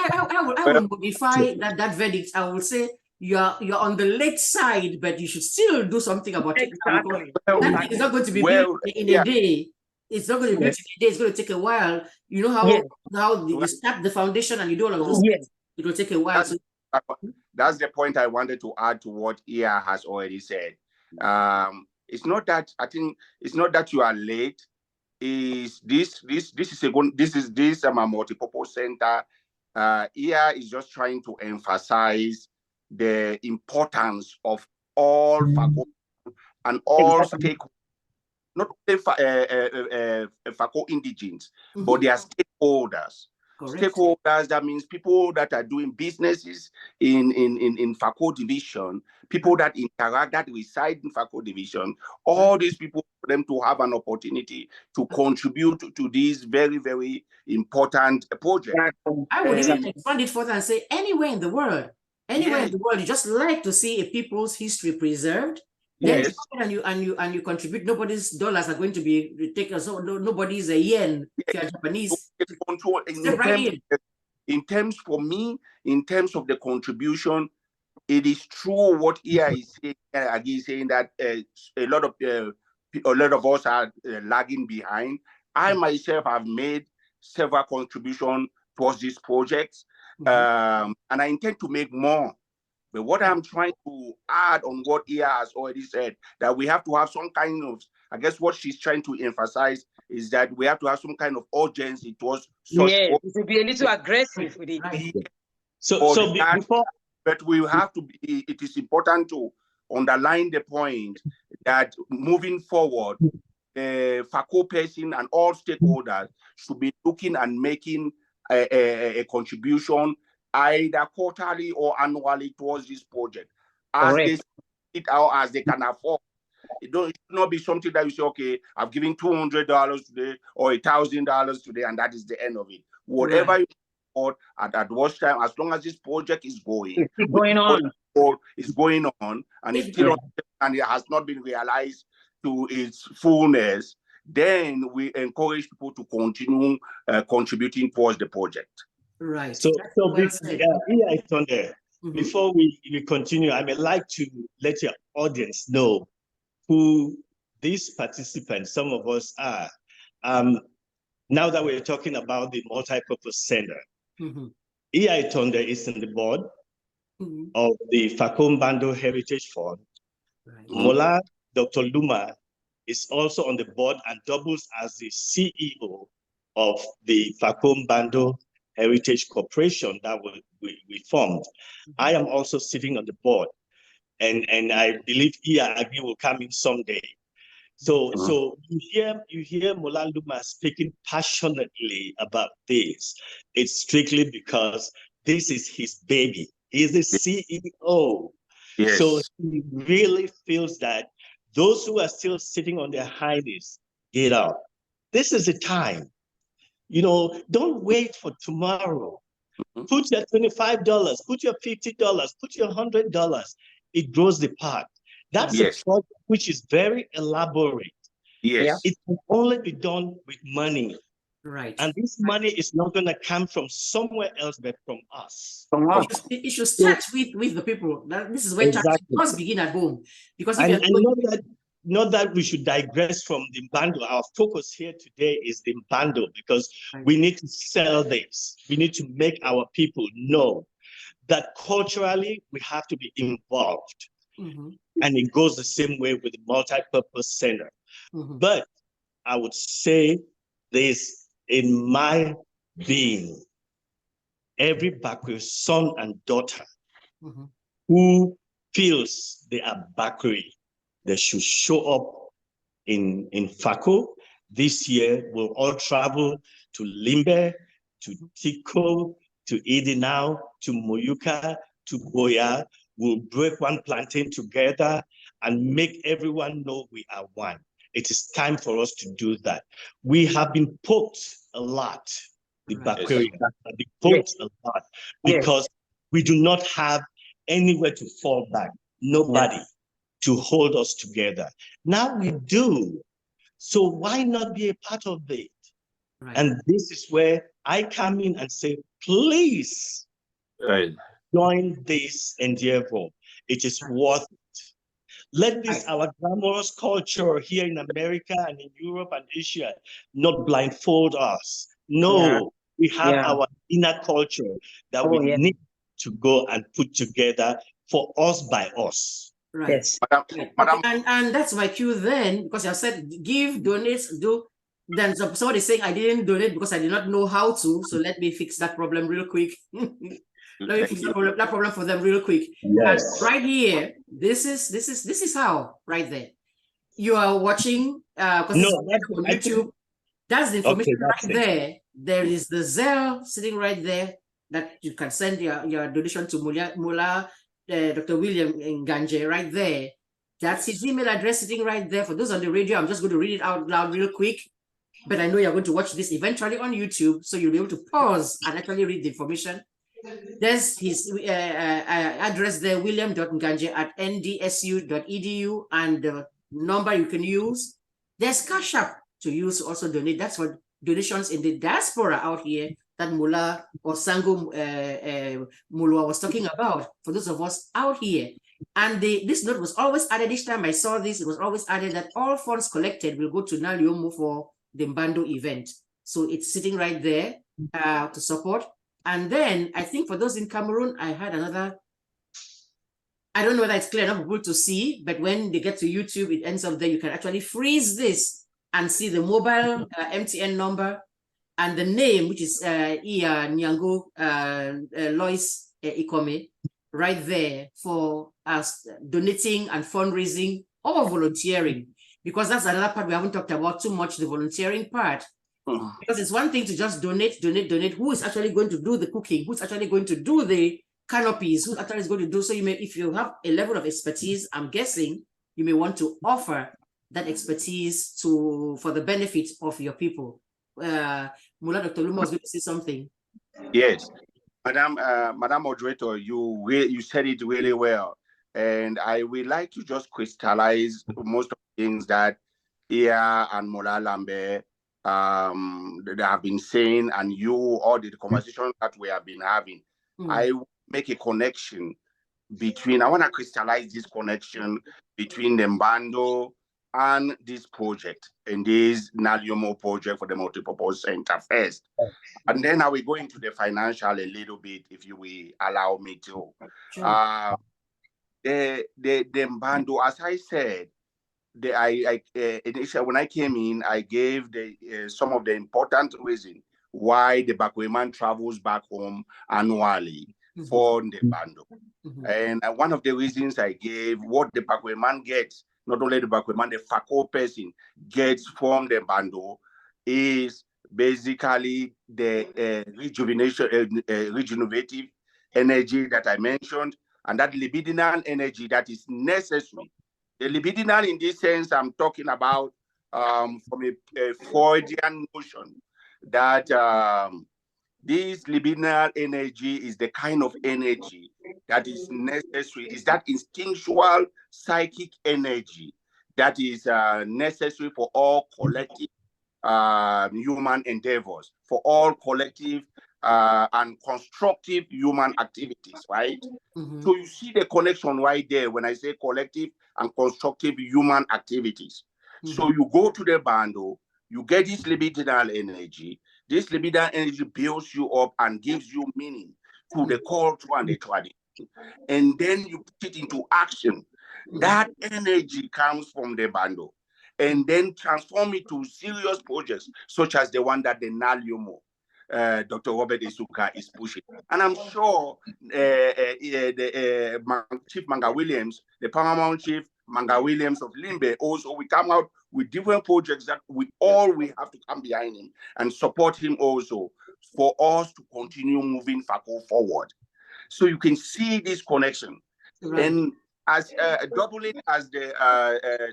will modify that verdict. I will say you're on the late side, but you should still do something about it. Exactly. That thing is not going to be built in a day. It's not going to be built in a day. It's going to take a while. You know how you start the foundation and you do all of those things. It will take a while. That's the point I wanted to add to what Ia has already said. It's not that it's not that you are late. This is a multipurpose center. Ia is just trying to emphasize the importance of all FAKO and all stakeholders, not only FAKO indigenes, but their stakeholders. Correct. Stakeholders, that means people that are doing businesses in FAKO division, people that interact, that reside in FAKO division, all these people, for them to have an opportunity to contribute to this very, very important project. I would even expand it further and say anywhere in the world, you just like to see a people's history preserved. Then you contribute. Nobody's dollars are going to be taken. So nobody's a yen. If you're Japanese, in terms of the contribution, it is true what Ia is saying. Again, saying that a lot of us are lagging behind. I myself have made several contributions towards this project, and I intend to make more. But what I'm trying to add on what Ia has already said, that we have to have some kind of, I guess what she's trying to emphasize is that we have to have some kind of urgency towards such. It will be a little aggressive with it. But we have to be, it is important to underline the point that moving forward, the FAKO person and all stakeholders should be looking and making a contribution either quarterly or annually towards this project, as they see it out as they can afford. It should not be something that you say, okay, I've given $200 today or $1,000 today, and that is the end of it. Whatever you afford at what time, as long as this project is going, it's going on, and it's still on, and it has not been realized to its fullness, then we encourage people to continue contributing towards the project. Right. Before we continue, I would like to let your audience know who these participants, some of us are. Now that we're talking about the Multipurpose Center, Ia Itonde is in the board of the FAKO MBANDO Heritage Fund. Mola, Dr. Luma is also on the board and doubles as the CEO of the FAKO MBANDO Heritage Corporation that we formed. I am also sitting on the board, and I believe Agui will come in someday. So you hear Mola Luma speaking passionately about this. It's strictly because this is his baby. He's the CEO. Yes. So he really feels that those who are still sitting on their hinds, get up. This is the time. You know, don't wait for tomorrow. Put your $25, put your $50, put your $100. It grows the pot. That's a project which is very elaborate. Yes. It can only be done with money. Right. And this money is not going to come from somewhere else but from us. From us. It should start with the people. This is where charity must begin at home. Because if not that we should digress from the Mbando. Our focus here today is the Mbando, because we need to sell this. We need to make our people know that culturally we have to be involved. And it goes the same way with the Multipurpose Center. But I would say this in my being, every Bakwe son and daughter who feels they are Bakwe, they should show up in FAKO. This year, we'll all travel to Limbe, to Tiko, to Idinau, to Moyuka, to Boya. We'll break one plantain together and make everyone know we are one. It is time for us to do that. We have been poked a lot. The Bakwe have been poked a lot because we do not have anywhere to fall back. Nobody to hold us together. Now we do. So why not be a part of it? And this is where I come in and say, please join this endeavor. It is worth it. Let this, our glamorous culture here in America and in Europe and Asia, not blindfold us. No, we have our inner culture that we need to go and put together for us by us. Right. Yes. Madam. And that's my cue then, because you have said give, donate, do. Then somebody saying I didn't donate because I did not know how to. So let me fix that problem real quick. Let me fix that problem for them real quick. Yes. And right here, this is how right there. You are watching on YouTube. That's the information there. There is the Zelle sitting right there that you can send your donation to Mula Dr. William Nganje right there. That's his email address sitting right there. For those on the radio, I'm just going to read it out loud real quick. But I know you're going to watch this eventually on YouTube, so you'll be able to pause and actually read the information. There's his address there, william.nganje@ndsu.edu, and the number you can use. There's Cash App to use to also donate. That's for donations in the diaspora out here that Mula or Sango Mulwa was talking about, for those of us out here. And this note was always added. Each time I saw this, it was always added that all funds collected will go to NALIOMO for the Mbando event. So it's sitting right there to support. And then I think for those in Cameroon, I had another, I don't know whether it's clear enough for people to see, but when they get to YouTube, it ends up there. You can actually freeze this and see the mobile MTN number and the name, which is Nyango Lois Ikome, right there for us donating and fundraising or volunteering, because that's another part we haven't talked about too much, the volunteering part. Because it's one thing to just donate. Who is actually going to do the cooking? Who's actually going to do the canopies? Who actually is going to do? So you may, if you have a level of expertise, I'm guessing you may want to offer that expertise for the benefit of your people. Mula, Dr. Luma was going to say something. Yes, Madam Moderator, you said it really well, and I would like to just crystallize most of the things that Ia and Mola Lambe they have been saying, and all the conversations that we have been having. I make a connection between, I want to crystallize this connection between the Mbando and this project, and this NALIOMO project for the Multipurpose Center first. And then I will go into the financial a little bit, if you will allow me to. Sure. The Mbando, as I said, initially when I came in, I gave some of the important reasons why the Bakman travels back home annually for the bando. And one of the reasons I gave, what the Bakman gets, not only the Bakman, the FAKO person gets from the bando, is basically the regenerative energy that I mentioned, and that libidinal energy that is necessary. The libidinal, in this sense, I'm talking about from a Freudian notion that this libidinal energy is the kind of energy that is necessary, is that instinctual psychic energy that is necessary for all collective human endeavors, for all collective and constructive human activities, right? So you see the connection right there when I say collective and constructive human activities. So you go to the bando, you get this libidinal energy. This libidinal energy builds you up and gives you meaning to the culture and the tradition. And then you put it into action. That energy comes from the bando, and then transform it to serious projects, such as the one that the NALIOMO, Dr. Robert Isuka is pushing. And I'm sure Chief Manga Williams, the Paramount Chief Manga Williams of Limbe, also will come out with different projects that we have to come behind him and support him also for us to continue moving FAKO forward. So you can see this connection. Right. And as doubling as the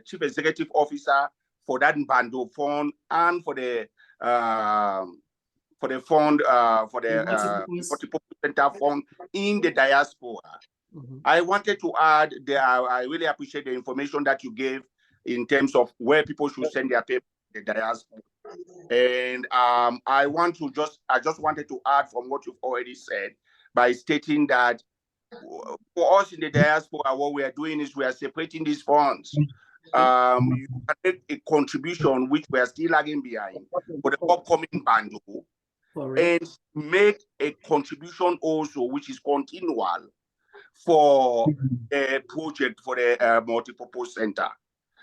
Chief Executive Officer for that Bando Fund and for the fund for the Multipurpose Center Fund in the diaspora. I wanted to add that I really appreciate the information that you gave in terms of where people should send their paper to the diaspora. And I just wanted to add from what you've already said by stating that for us in the diaspora, what we are doing is we are separating these funds. You can make a contribution, which we are still lagging behind, for the upcoming bando, and make a contribution also, which is continual, for a project for the Multipurpose Center.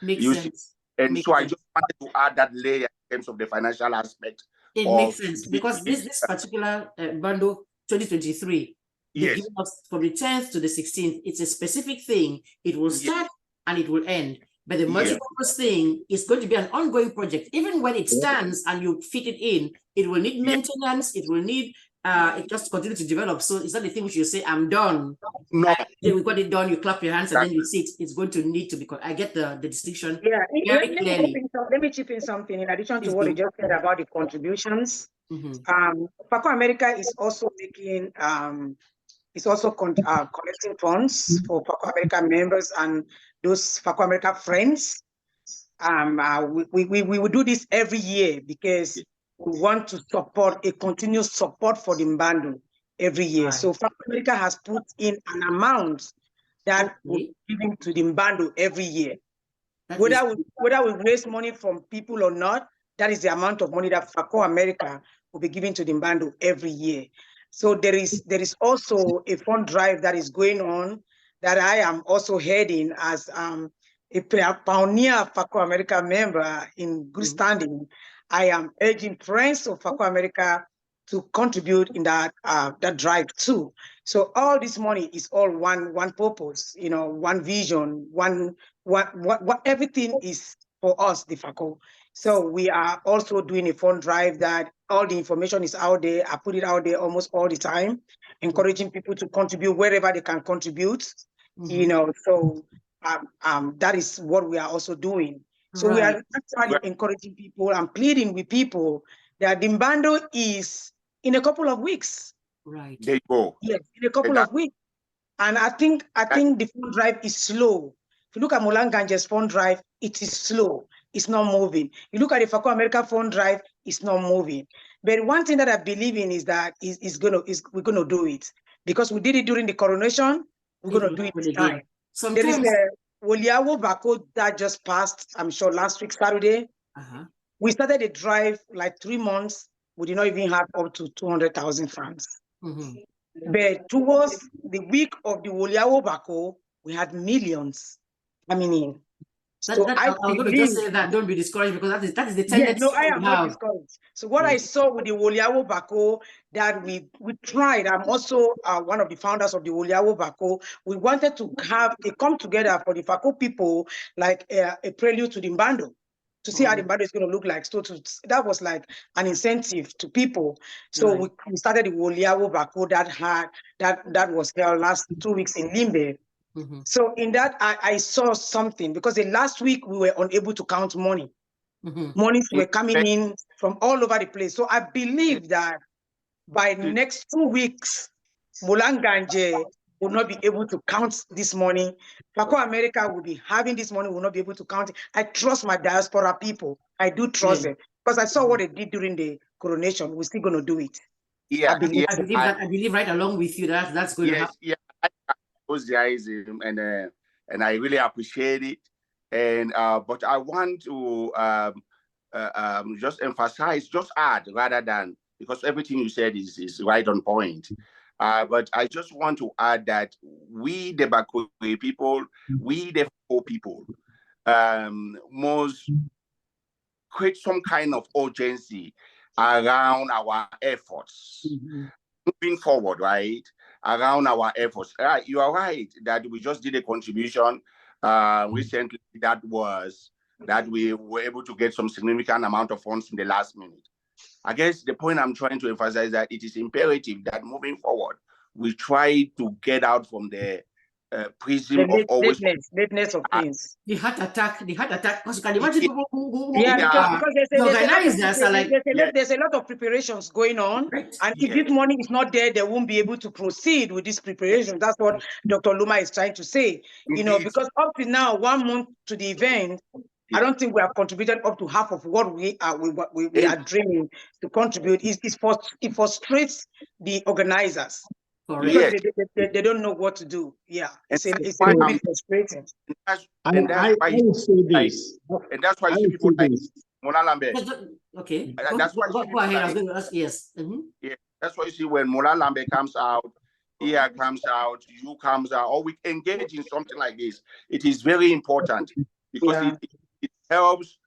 Makes sense. And so I just wanted to add that layer in terms of the financial aspect. It makes sense, because this particular bando 2023, they've given us from the 10th to the 16th. It's a specific thing. It will start and it will end. But the multipurpose thing is going to be an ongoing project. Even when it stands and you fit it in, it will need maintenance. It will need it just continue to develop. So is that the thing which you say, I'm done? No. We got it done, you clap your hands and then you sit. It's going to need to be, I get the distinction very clearly. Let me chip in something in addition to what you just said about the contributions. FAKO America is also making collecting funds for FAKO America members and those FAKO America friends. We will do this every year because we want to support a continuous support for the Mbando every year. Right. So FAKO America has put in an amount that we're giving to the Mbando every year. Whether we raise money from people or not, that is the amount of money that FAKO America will be giving to the Mbando every year. So there is also a fund drive that is going on that I am also heading as a pioneer FAKO America member in good standing. I am urging friends of FAKO America to contribute in that drive too. So all this money is all one purpose, one vision, what everything is for us, the FAKO. So we are also doing a fund drive that all the information is out there. I put it out there almost all the time, encouraging people to contribute wherever they can contribute. So that is what we are also doing. So we are actually encouraging people and pleading with people that the Mbando is in a couple of weeks. Right. There you go. Yes, in a couple of weeks. And I think the fund drive is slow. If you look at Mulanganje's fund drive, it is slow. It's not moving. You look at the FAKO America fund drive, it's not moving. But one thing that I believe in is that we're gonna do it, because we did it during the coronation. We're gonna do it this time. There is a WELL-WISHERS Bako that just passed, I'm sure last week Saturday. We started a drive like 3 months. We did not even have up to 200,000 francs. But towards the week of the WELL-WISHERS Bako, we had millions coming in. So I was going to just say that don't be discouraged, because that is the tendency. Yes, no, I am not have. discouraged. So what I saw with the Woliawo Bako, that we tried, I'm also one of the founders of the Woliawo Bako. We wanted to have a come together for the FAKO people, like a prelude to the Mbando, to see how the Mbando is going to look like. So that was like an incentive to people. So we started the Woliawo Bako that was held last 2 weeks in Limbe. So in that, I saw something, because the last week we were unable to count money. Monies were coming in from all over the place. So I believe that by next 2 weeks, Mulanganje will not be able to count this money. FAKO America will be having this money, will not be able to count it. I trust my diaspora people. I do trust them, because I saw what they did during the coronation. We're still going to do it. Yeah, I believe right along with you that's going to happen. Yeah, and I really appreciate it. And but I want to just emphasize, just add, rather than, because everything you said is right on point. But I just want to add that we, the Bako people, we, the FAKO people, must create some kind of urgency around our efforts moving forward, right? Around our efforts. You are right that we just did a contribution recently that we were able to get some significant amount of funds in the last minute. I guess the point I'm trying to emphasize is that it is imperative that moving forward, we try to get out from the prism of always lateness of things. The heart attack. Because you can imagine people who because there's a lot of preparations going on, right. And if this money is not there, they won't be able to proceed with this preparation. That's what Dr. Luma is trying to say. You know, because up to now, 1 month to the event, I don't think we have contributed up to half of what we are dreaming to contribute. It frustrates the organizers. Because they don't know what to do. Yeah, it's a little bit frustrating. And that's why you say this. And that's why you see people like Mola Lambe. Okay. That's why go ahead. I was going to ask. Yes. Yeah, that's why you see when Mola Lambe comes out, Ia comes out, you comes out, or we engage in something like this. It is very important, because it helps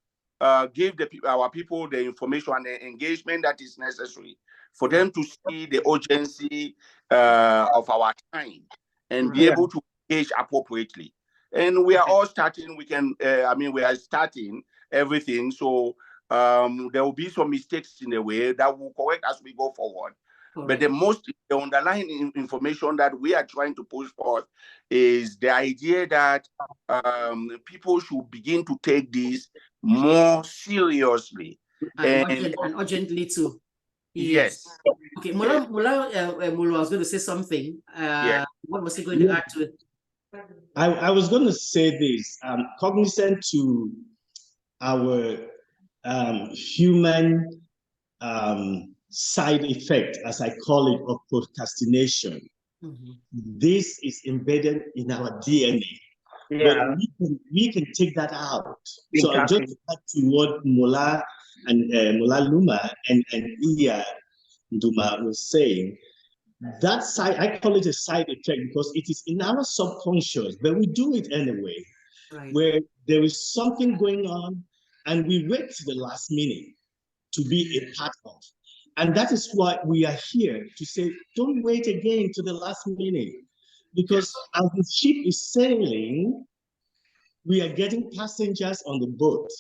give our people the information and the engagement that is necessary for them to see the urgency of our time and be able to engage appropriately. And we are all starting. We are starting everything. So there will be some mistakes in the way that will correct as we go forward. But the underlying information that we are trying to push forth is the idea that people should begin to take this more seriously and urgently too. Yes. Okay, Mula was going to say something. What was he going to add to it? I was going to say this. Cognizant to our human side effect, as I call it, of procrastination. This is embedded in our DNA. But we can take that out. So I'll just add to what Mola and Mola Luma and Iya Nduma was saying. That side, I call it a side effect because it is in our subconscious, but we do it anyway. Where there is something going on and we wait to the last minute to be a part of. And that is why we are here to say, don't wait again to the last minute. Because as the ship is sailing, we are getting passengers on the boat.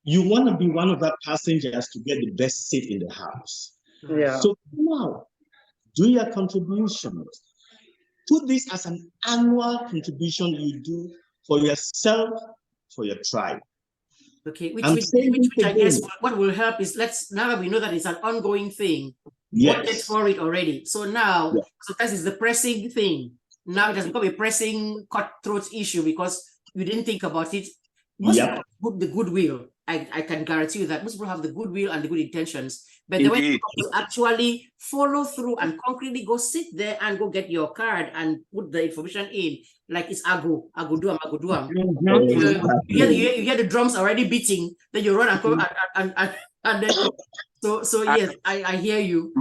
You want to be one of the passengers to get the best seat in the house. So now, do your contributions. Put this as an annual contribution you do for yourself, for your tribe. Okay, which I guess what will help is now that we know that it's an ongoing thing. Yes. For it already. So now, sometimes it's the pressing thing. Now it has become a pressing cutthroat issue because you didn't think about it. Most people have the goodwill. I can guarantee you that most people have the goodwill and the good intentions. But the way to actually follow through and concretely go sit there and go get your card and put the information in, like it's ago duam. You hear the drums already beating, then you run and then so yes, I hear you.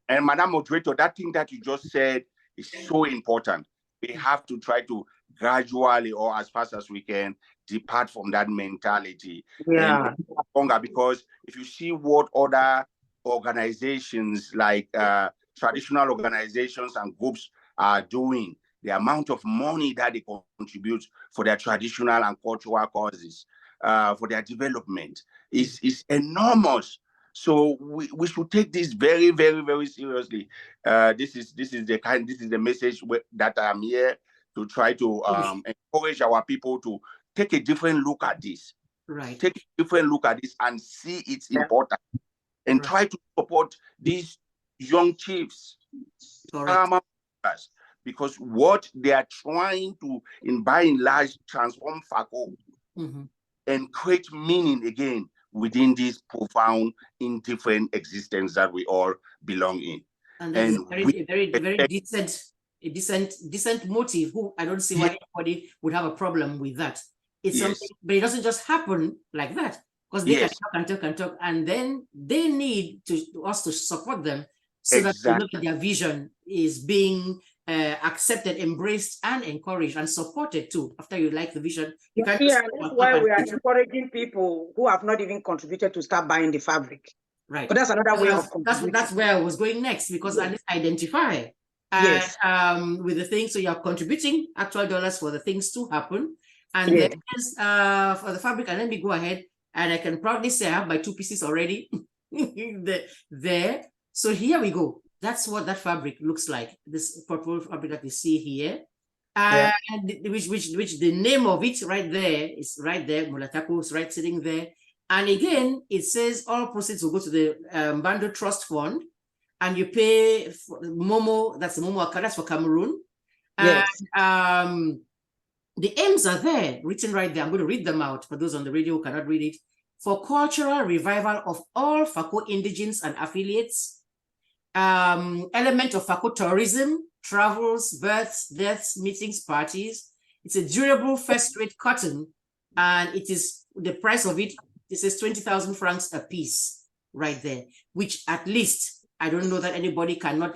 And Madam Moderator, that thing that you just said is so important. We have to try to gradually or as fast as we can depart from that mentality. Yeah. And longer, because if you see what other organizations like traditional organizations and groups are doing, the amount of money that they contribute for their traditional and cultural causes, for their development is enormous. So we should take this very, very, very seriously. This is the message that I'm here to try to encourage our people to take a different look at this. Right. Take a different look at this and see its importance, and try to support these young chiefs, because what they are trying to, by and large, transform FAKO and create meaning again within this profound, indifferent existence that we all belong in. And that is a very decent motive. Who I don't see why anybody would have a problem with that. It's something, but it doesn't just happen like that, because they can talk, and then they need us to support them so that they know that their vision is being accepted, embraced, and encouraged and supported too. After you like the vision, you can that's why we are encouraging people who have not even contributed to start buying the fabric. Right. But that's another way of that's where I was going next, because at least identify with the things. So you're contributing actual dollars for the things to happen. And then for the fabric, and let me go ahead, and I can proudly say I have my 2 pieces already there. So here we go. That's what that fabric looks like. This purple fabric that you see here, and which the name of it right there is right there. Mulataku is right sitting there. And again, it says all proceeds will go to the Bando Trust Fund, and you pay for Momo. That's the Momo account. That's for Cameroon. And the aims are there, written right there. I'm going to read them out for those on the radio who cannot read it. For cultural revival of all FAKO indigenes and affiliates, element of FAKO tourism, travels, births, deaths, meetings, parties. It's a durable first-rate cotton, and it is the price of it. It says 20,000 francs a piece right there, which at least I don't know that anybody cannot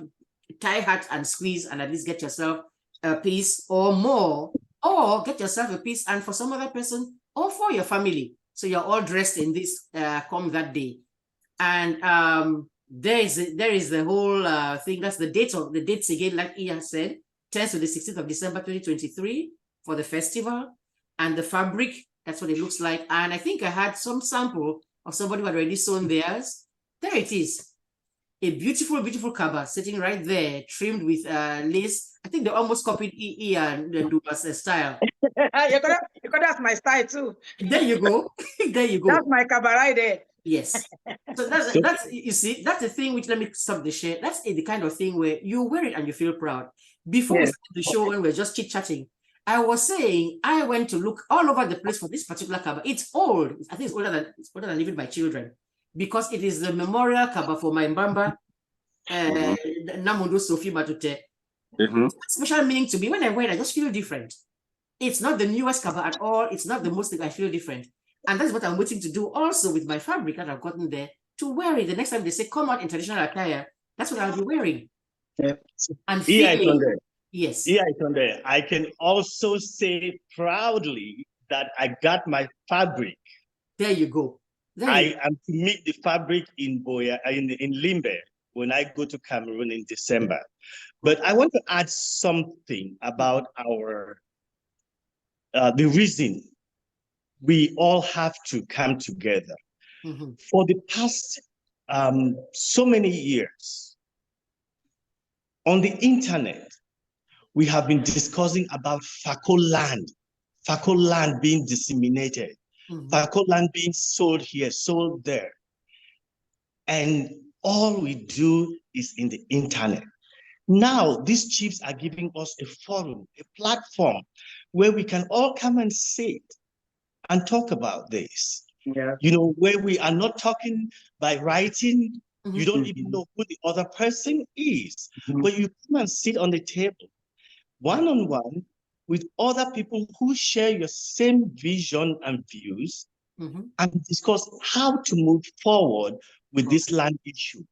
tie hat and squeeze and at least get yourself a piece or more, or get yourself a piece and for some other person or for your family. So you're all dressed in this come that day. And there is the whole thing. That's the dates again, like Iya said, 10th to the 16th of December 2023 for the festival. And the fabric, that's what it looks like. And I think I had some sample of somebody who had already sewn theirs. There it is. A beautiful, beautiful cover sitting right there, trimmed with lace. I think they almost copied Ian Nduma's style. That's my style too. There you go. There you go. That's my cover right there. Yes. So that's you see, that's the thing which, let me stop the share. That's the kind of thing where you wear it and you feel proud. Before we started the show, when we're just chit-chatting, I was saying I went to look all over the place for this particular cover. It's old. I think it's older than even my children, because it is the memorial cover for my Mbamba Namundo Sophie Batute. Special meaning to me. When I wear it, I just feel different. It's not the newest cover at all. It's not the most thing. I feel different. And that's what I'm waiting to do also with my fabric that I've gotten there, to wear it. The next time they say, come out in traditional attire, that's what I'll be wearing. And feeling, yes. I can also say proudly that I got my fabric. There you go. I am to meet the fabric in Limbe when I go to Cameroon in December. But I want to add something about our the reason we all have to come together. For the past so many years, on the internet, we have been discussing about FAKO land being disseminated, FAKO land being sold here, sold there. And all we do is in the internet. Now, these chiefs are giving us a forum, a platform where we can all come and sit and talk about this. You know, where we are not talking by writing. You don't even know who the other person is, but you come and sit on the table, one-on-one, with other people who share your same vision and views, and discuss how to move forward with this land issue.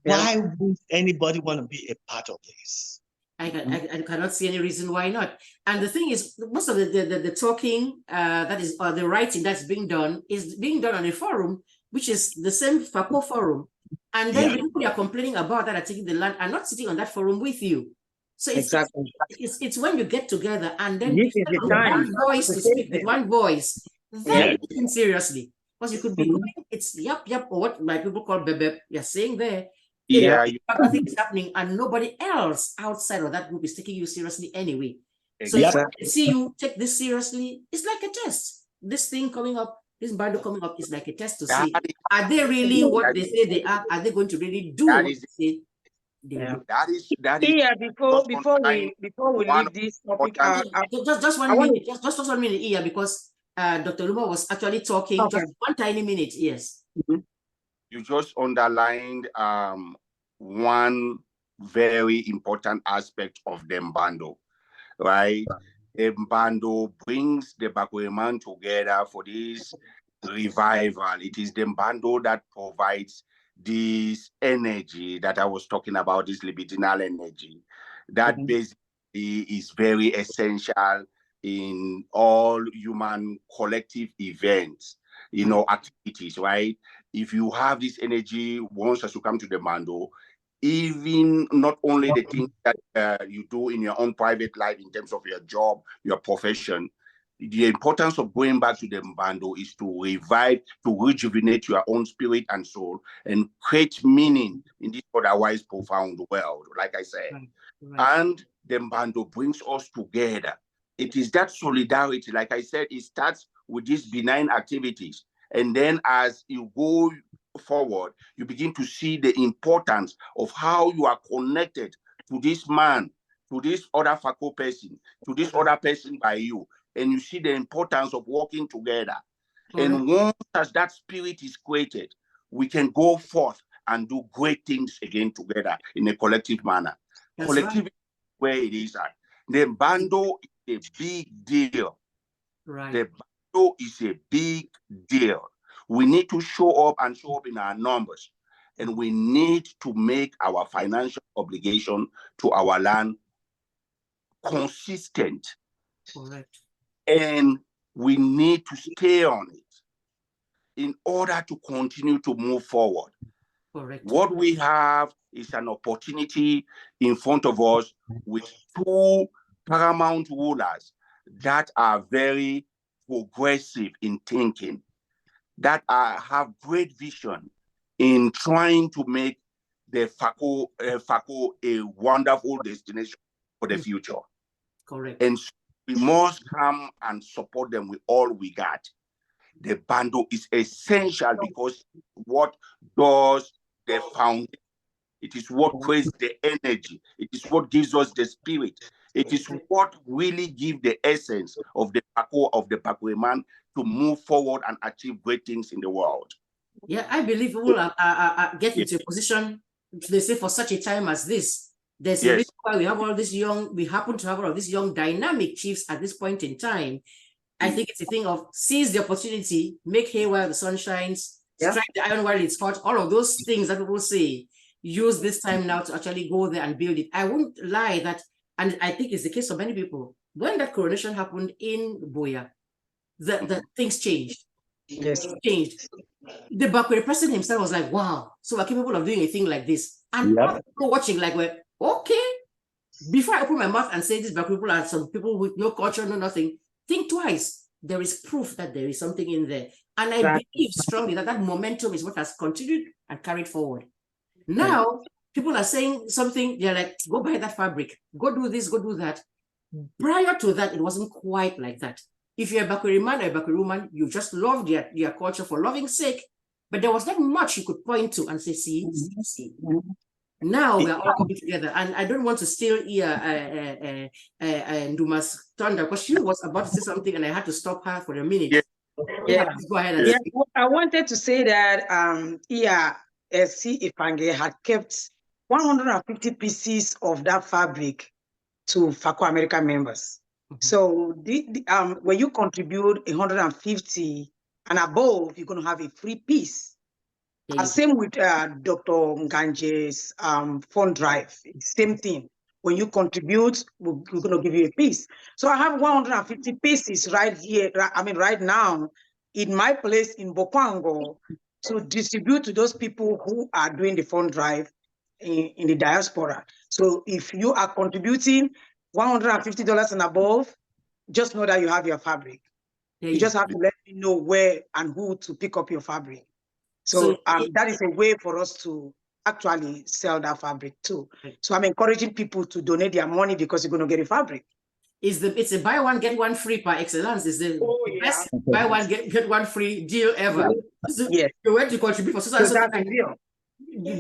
Why would anybody want to be a part of this? I cannot see any reason why not. And the thing is, most of the talking that is, or the writing that's being done is being done on a forum, which is the same FAKO forum. And then the people you are complaining about that are taking the land are not sitting on that forum with you. So it's when you get together and then you have one voice to speak with one voice, then taken seriously. Because you could be going, it's yap, or what my people call bebeb, you're saying there. Nothing is happening, and nobody else outside of that group is taking you seriously anyway. So if I see you take this seriously, it's like a test. This thing coming up, this bando coming up is like a test to see, are they really what they say they are? Are they going to really do what they say they do? That is before we leave this topic, just 1 minute, just 1 minute, because Dr. Luma was actually talking, just one tiny minute, yes. You just underlined one very important aspect of the Mbando, right? The Mbando brings the Bakman together for this revival. It is the Mbando that provides this energy that I was talking about, this libidinal energy, that basically is very essential in all human collective events, activities, right? If you have this energy, once as you come to the Mbando, even not only the things that you do in your own private life in terms of your job, your profession, the importance of going back to the Mbando is to revive, to rejuvenate your own spirit and soul and create meaning in this otherwise profound world, like I said. And the Mbando brings us together. It is that solidarity, like I said, it starts with these benign activities. And then as you go forward, you begin to see the importance of how you are connected to this man, to this other FAKO person, to this other person by you. And you see the importance of working together. And once as that spirit is created, we can go forth and do great things again together in a collective manner. Collectivity where it is at. The Mbando is a big deal. The Mbando is a big deal. We need to show up in our numbers. And we need to make our financial obligation to our land consistent. And we need to stay on it in order to continue to move forward. What we have is an opportunity in front of us with two paramount rulers that are very progressive in thinking, that have great vision in trying to make the FAKO a wonderful destination for the future. And so we must come and support them with all we got. The Bando is essential because what does the foundation. It is what creates the energy. It is what gives us the spirit. It is what really gives the essence of the FAKO, of the Bakman, to move forward and achieve great things in the world. Yeah, I believe we will get into a position, they say, for such a time as this. There's a reason why we have all this we happen to have all of these young dynamic chiefs at this point in time. I think it's a thing of seize the opportunity, make hay while the sun shines, strike the iron while it's hot, all of those things that people say. Use this time now to actually go there and build it. I won't lie that, and I think it's the case of many people, when that coronation happened in Boya, the things changed. Yes, it changed. The Bakwe president himself was like, wow, so we're capable of doing a thing like this. And people watching like, well, okay. Before I open my mouth and say these Bakwe people are some people with no culture, no nothing, think twice. There is proof that there is something in there. And I believe strongly that that momentum is what has continued and carried forward. Now, people are saying something, they're like, go buy that fabric, go do this, go do that. Prior to that, it wasn't quite like that. If you're a Bakwe man or a Bakwe woman, you just loved your culture for loving sake, but there was not much you could point to and say, see. Now we are all coming together, and I don't want to steal Nduma's thunder, because she was about to say something and I had to stop her for a minute. Go ahead. And I wanted to say that SC Ifange had kept 150 pieces of that fabric to FAKO America members. So when you contribute 150 and above, you're going to have a free piece. Same with Dr. Nganje's fund drive, same thing. when you contribute, we're going to give you a piece. So I have 150 pieces right here, right now in my place in Bokwango to distribute to those people who are doing the fund drive in the diaspora. So if you are contributing $150 and above, just know that you have your fabric. You just have to let me know where and who to pick up your fabric. So that is a way for us to actually sell that fabric too. So I'm encouraging people to donate their money because you're going to get a fabric. It's a buy one get one free par excellence. It's the best buy one get one free deal ever. So yes. You went to contribute for so that's a deal.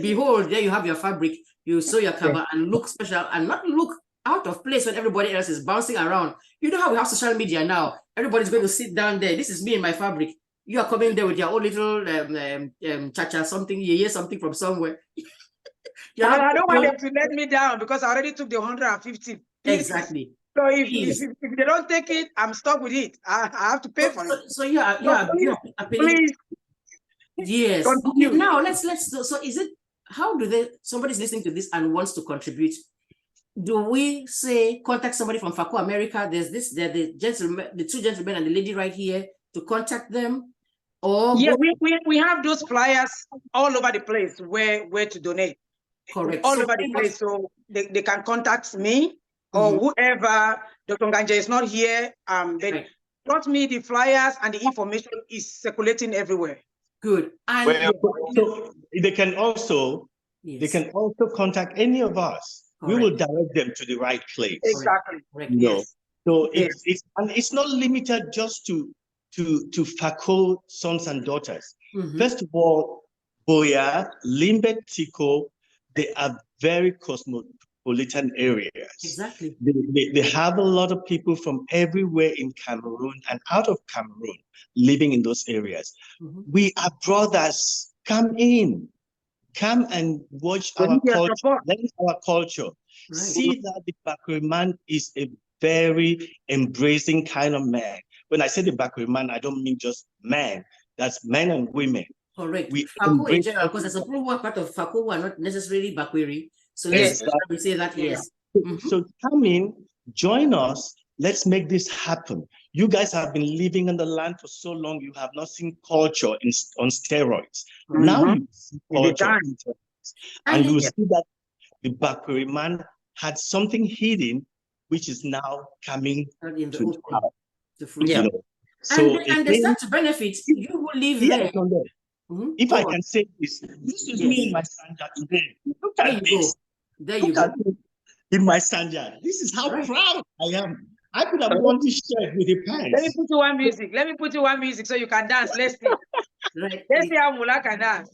Behold, there you have your fabric. You sew your cover and look special and not look out of place when everybody else is bouncing around. You know how we have social media now. Everybody's going to sit down there. This is me and my fabric. You are coming there with your own little cha-cha something. You hear something from somewhere. I don't want them to let me down because I already took the 150 pieces. Exactly. So if they don't take it, I'm stuck with it. I have to pay for it. So please. Yes. Okay, now let's so is it, how do they, somebody's listening to this and wants to contribute? Do we say contact somebody from FAKO America? There's the gentleman, the two gentlemen and the lady right here to contact them? Or we have those flyers all over the place where to donate. Correct. All over the place. So they can contact me or whoever. Dr. Nganja is not here. Trust me, the flyers and the information is circulating everywhere. Good. So they can also contact any of us. Correct. We will direct them to the right place. Exactly. So it's not limited just to FAKO sons and daughters. First of all, Boya, Limbe, Tiko, they are very cosmopolitan areas. Exactly. They have a lot of people from everywhere in Cameroon and out of Cameroon living in those areas. We are brothers. Come in. Come and watch our culture, learn our culture. Right. See that the Bakri man is a very embracing kind of man. When I say the Bakri man, I don't mean just man. That's men and women. Correct. FAKO in general, because there's a part of FAKO who are not necessarily Bakweri. So let's say that, yes. So come in, join us. Let's make this happen. You guys have been living in the land for so long, you have not seen culture on steroids. Now you see culture. And you see that the Bakweri man had something hidden, which is now coming to the power. You know? So and they start to benefit. You who live there. If I can say this is me in my sanja today. Look at this. There you go. In my sanja. This is how proud I am. I could have worn this shirt with a pants. Let me put you one music so you can dance. Let's see. Let's see how Mula can dance.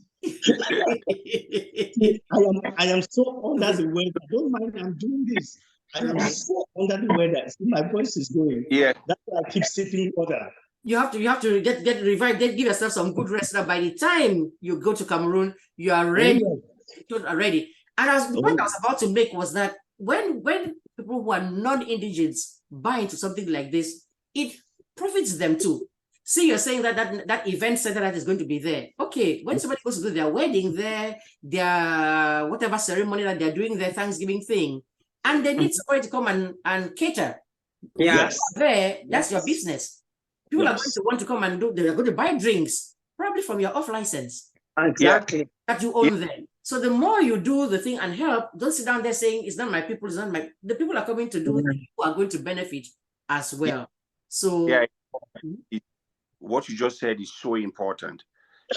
I am so under the weather. Don't mind, I'm doing this. I am so under the weather. See, my voice is going. Yeah. That's why I keep sipping water. You have to get revived. Then give yourself some good rest. Now, by the time you go to Cameroon, you are ready. Already. And the point I was about to make was that when people who are non-indigens buy into something like this, it profits them too. See, you're saying that event center that is going to be there. Okay, when somebody goes to do their wedding there, their whatever ceremony that they're doing, their Thanksgiving thing, and they need somebody to come and cater. Yes. There, that's your business. People are going to want to come and they're going to buy drinks, probably from your off license. Exactly. That you own them. So the more you do the thing and help, don't sit down there saying it's not my people, it's not my, the people are coming to do it, who are going to benefit as well. So what you just said is so important.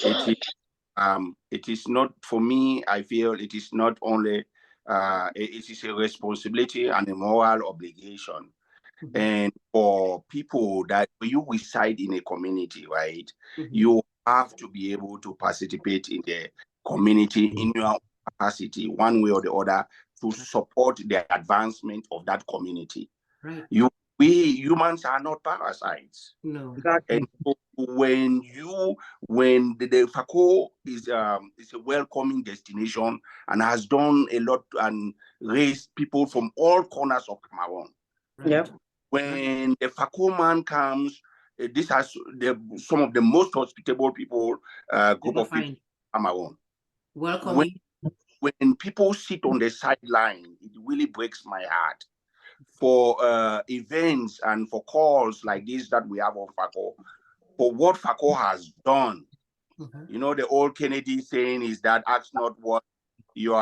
It is not, for me, I feel it is not only it is a responsibility and a moral obligation. And for people that you reside in a community, right, you have to be able to participate in the community in your capacity, one way or the other, to support the advancement of that community. Right. We humans are not parasites. No. Exactly. And so when the FAKO is a welcoming destination and has done a lot and raised people from all corners of Cameroon. Right. Yep. When the FAKO man comes, this has some of the most hospitable people, group of people in Cameroon. Welcoming. when people sit on the sideline, it really breaks my heart. For events and for calls like this that we have on FAKO, for what FAKO has done. You know, the old Kennedy saying is that ask not what your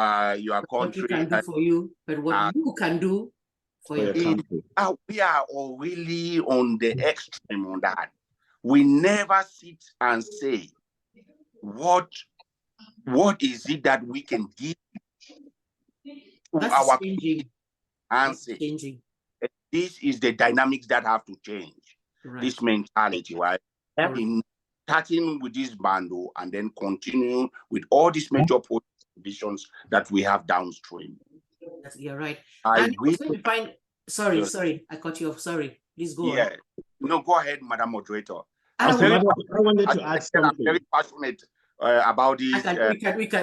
country can do for you, but what you can do for your country. We are all really on the extreme on that. We never sit and say, what is it that we can give to our changing. And say, changing. This is the dynamics that have to change. Right. This mentality, right? Yep. In starting with this bando and then continue with all these major positions that we have downstream. You're right. I Sorry, I cut you off. Sorry, please go on. No, go ahead, Madam Moderator. I wanted to add something. I'm very passionate about this.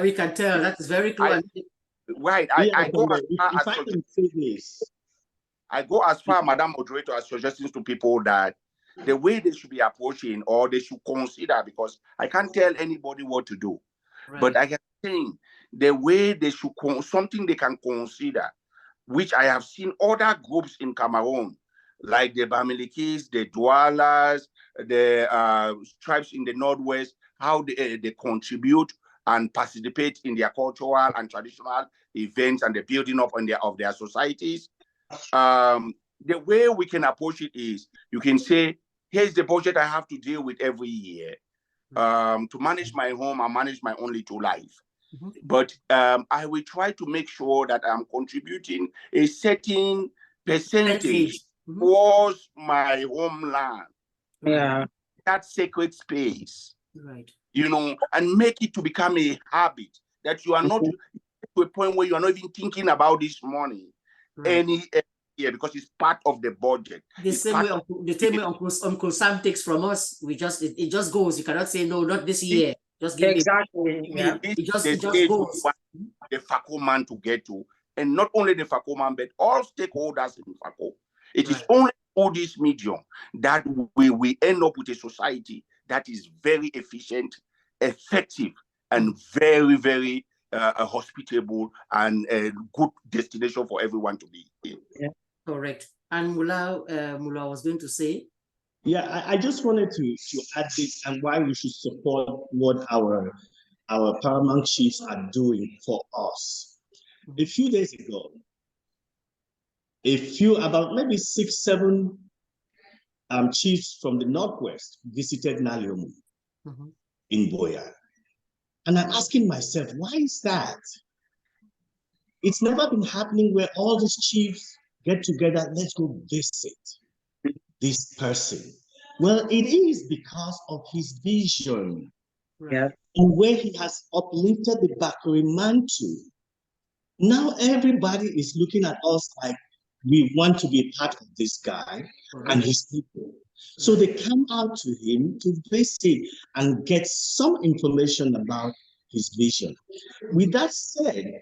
We can tell. That is very clear. Right. I go as far, Madam Moderator, as suggestions to people that the way they should be approaching or they should consider, because I can't tell anybody what to do, but I can think the way they should, something they can consider, which I have seen other groups in Cameroon, like the Bamilikis, the Doualas, the tribes in the Northwest, how they contribute and participate in their cultural and traditional events and the building up of their societies. The way we can approach it is, you can say, here's the budget I have to deal with every year. To manage my home, I manage my own little life. But I will try to make sure that I'm contributing a certain percentage towards my homeland. Yeah. That sacred space. Right. You know, and make it to become a habit that you are not to a point where you are not even thinking about this money any year, because it's part of the budget. The same way Uncle Sam takes from us, it just goes. You cannot say no, not this year. Just give exactly. It just goes. The FAKO man to get to, and not only the FAKO man, but all stakeholders in FAKO. It is only through this medium that we end up with a society that is very efficient, effective, and very, very hospitable and a good destination for everyone to be in. Yeah. Correct. And Mula was going to say. Yeah, I just wanted to add this and why we should support what our paramount chiefs are doing for us. A few days ago, about maybe 6-7 chiefs from the Northwest visited NALIOMO in Boya. And I'm asking myself, why is that? It's never been happening where all these chiefs get together, let's go visit this person. Well, it is because of his vision and where he has uplifted the Bakari mantle. Now everybody is looking at us like we want to be part of this guy and his people. So they come out to him to visit and get some information about his vision. With that said,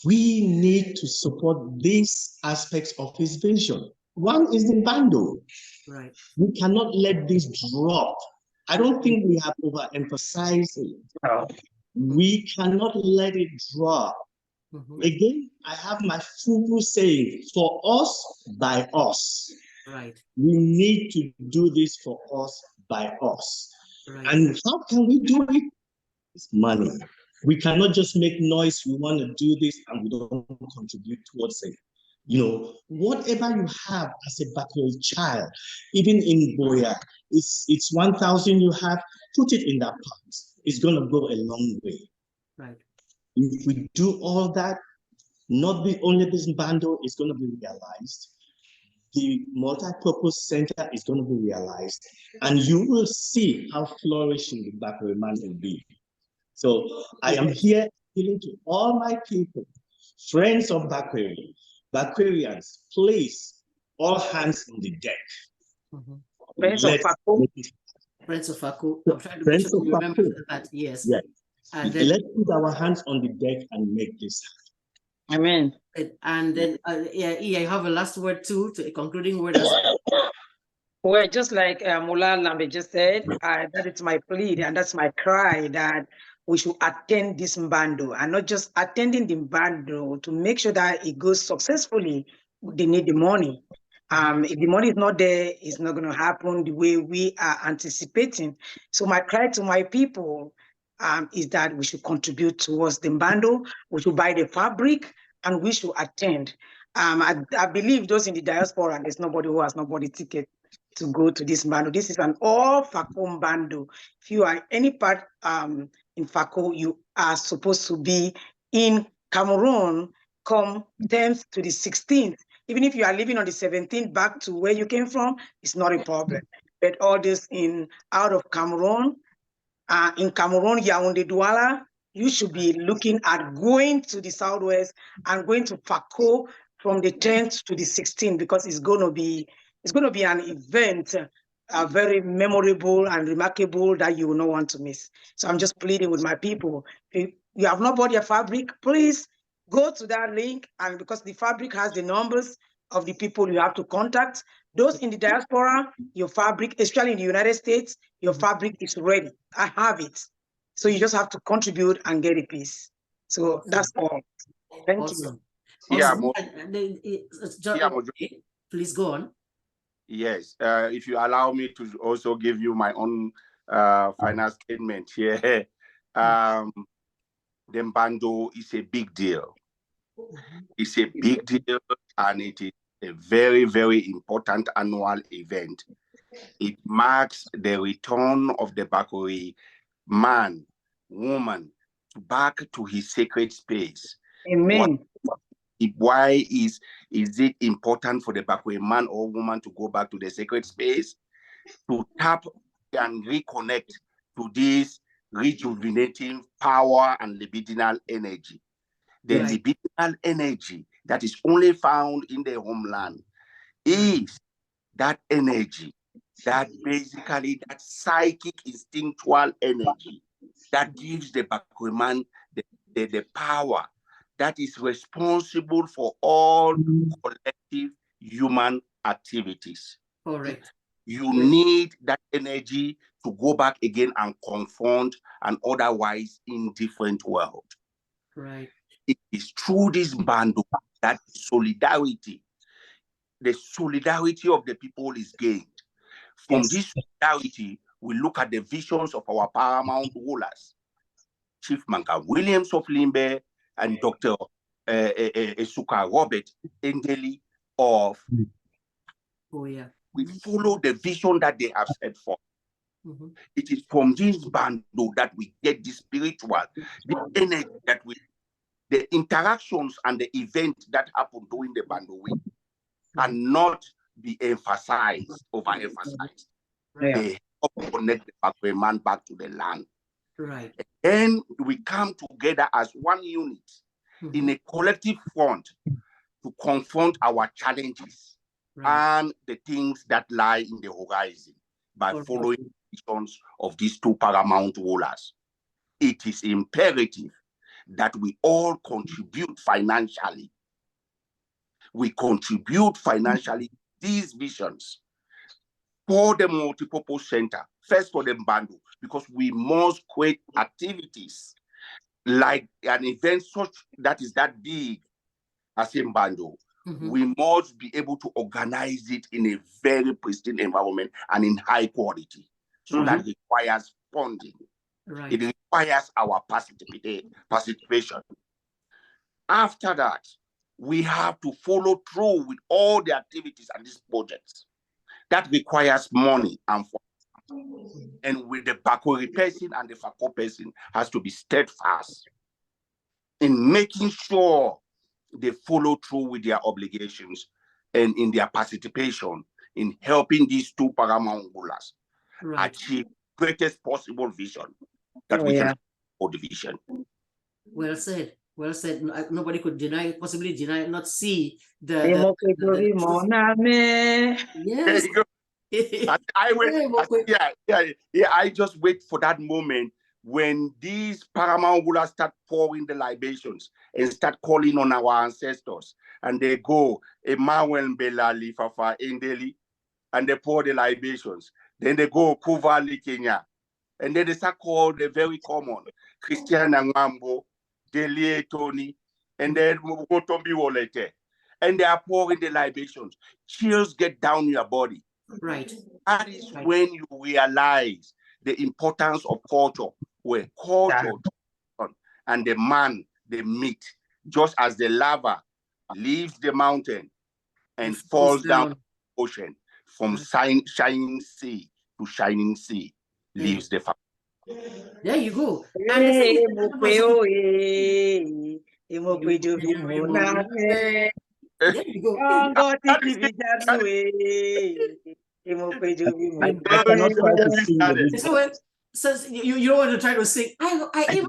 we need to support these aspects of his vision. One is the bando. Right. We cannot let this drop. I don't think we have overemphasized it. We cannot let it drop. Again, I have my full saying, for us, by us. Right. We need to do this for us, by us. Right. And how can we do it? It's money. We cannot just make noise, we want to do this, and we don't contribute towards it. You know, whatever you have as a Bakari child, even in Boya, it's 1,000 you have, put it in that pot. It's going to go a long way. Right. If we do all that, not only this bando is going to be realized, the Multipurpose Center is going to be realized, and you will see how flourishing the Bakari man will be. So I am here appealing to all my people, friends of Bakari, Bakarians, please, all hands on the deck. Friends of FAKO. Friends of FAKO. I'm trying to make sure you remember that. Yes. Yes. And then, let's put our hands on the deck and make this happen. Amen. And then, I have a last word too, a concluding word. Well, just like MWAMBO LUMA just said, that is my plea and that's my cry, that we should attend this Mbando, and not just attending the Mbando to make sure that it goes successfully. They need the money. If the money is not there, it's not going to happen the way we are anticipating. So my cry to my people is that we should contribute towards the Mbando, we should buy the fabric, and we should attend. I believe those in the diaspora, there's nobody who has nobody ticket to go to this Mbando. This is an all FAKO Mbando. If you are any part in FAKO, you are supposed to be in Cameroon come 10th to the 16th. Even if you are living on the 17th back to where you came from, it's not a problem. But all this out of Cameroon, in Cameroon, Yaoundé, Douala, you should be looking at going to the Southwest and going to FAKO from the 10th to the 16th, because it's going to be an event, very memorable and remarkable that you will not want to miss. So I'm just pleading with my people. If you have not bought your fabric, please go to that link, and because the fabric has the numbers of the people you have to contact. Those in the diaspora, your fabric, especially in the United States, your fabric is ready. I have it. So you just have to contribute and get a piece. So that's all. Thank you. Yeah, please go on. Yes, if you allow me to also give you my own final statement here. The Mbando is a big deal. It's a big deal, and it is a very, very important annual event. It marks the return of the Bakwe man, woman, back to his sacred space. Amen. Why is it important for the Bakwe man or woman to go back to the sacred space? To tap and reconnect to this rejuvenating power and libidinal energy. The libidinal energy that is only found in the homeland is that energy, that basically that psychic instinctual energy that gives the Bakwe man the power that is responsible for all collective human activities. Correct. You need that energy to go back again and confront an otherwise indifferent world. Right. It is through this Mbando that solidarity, the solidarity of the people is gained. From this solidarity, we look at the visions of our paramount rulers, Chief Manka Williams of Limbe and Dr. Esuka Robert Endeli of. Oh, yeah. We follow the vision that they have set forth. It is from this Mbando that we get the spiritual, the energy that the interactions and the events that happen during the Mbando week cannot be emphasized, overemphasized. They help connect the Bakwe man back to the land. Right. And we come together as one unit in a collective front to confront our challenges and the things that lie in the horizon by following the visions of these two paramount rulers. It is imperative that we all contribute financially. We contribute financially to these visions for the Multipurpose Center, first for the Mbando, because we must create activities like an event such that is that big as in Mbando. We must be able to organize it in a very pristine environment and in high quality. So that requires funding. It requires our participation. After that, we have to follow through with all the activities and these projects. That requires money and funds. And with the Bakwe person and the FAKO person has to be steadfast in making sure they follow through with their obligations and in their participation in helping these two paramount rulers achieve greatest possible vision that we can for the vision. Well said. Well said. Nobody could deny, possibly deny, not see the yes. I just wait for that moment when these paramount rulers start pouring the libations and start calling on our ancestors, and they go MWAMBO LUMA and they pour the libations. Then they go Kuvali Kenya, and then they start calling the very common Christian Mwambo, Delie Tony, and then Mugotombi Wolete. And they are pouring the libations. Chills get down your body. Right. That is when you realize the importance of culture, where culture and the man, they meet, just as the lava leaves the mountain and falls down the ocean, from shining sea to shining sea, leaves the family. There you go. There you go. I cannot try to sing the So you don't want to try to sing. I even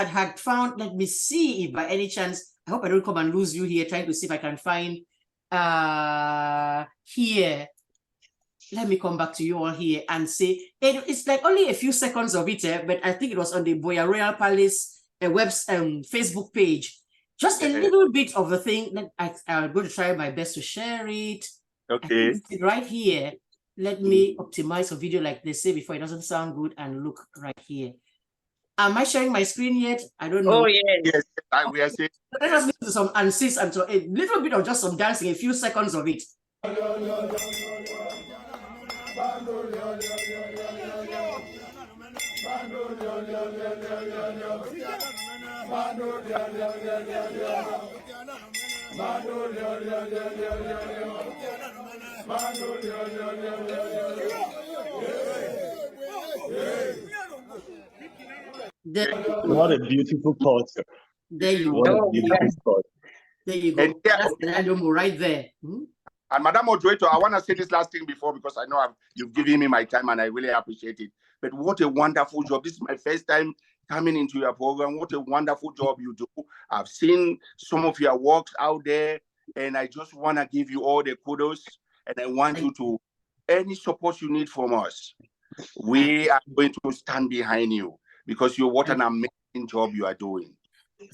had found, let me see if by any chance, I hope I don't come and lose you here, trying to see if I can find here. Let me come back to you all here and say, it's like only a few seconds of it, but I think it was on the Boya Royal Palace Facebook page. Just a little bit of the thing that I'm going to try my best to share it. Okay. Right here. Let me optimize a video like they say before it doesn't sound good, and look right here. Am I sharing my screen yet? I don't know. Oh, yes. We are saying. Let us listen to some insist and so a little bit of just some dancing, a few seconds of it. What a beautiful culture. There you What go. a beautiful culture. There you go. That's the NALIOMO right there. And Madam Moderator, I want to say this last thing before, because I know you've given me my time and I really appreciate it. But what a wonderful job. This is my first time coming into your program. What a wonderful job you do. I've seen some of your works out there, and I just want to give you all the kudos. And I want you to, any support you need from us, we are going to stand behind you, because what an amazing job you are doing.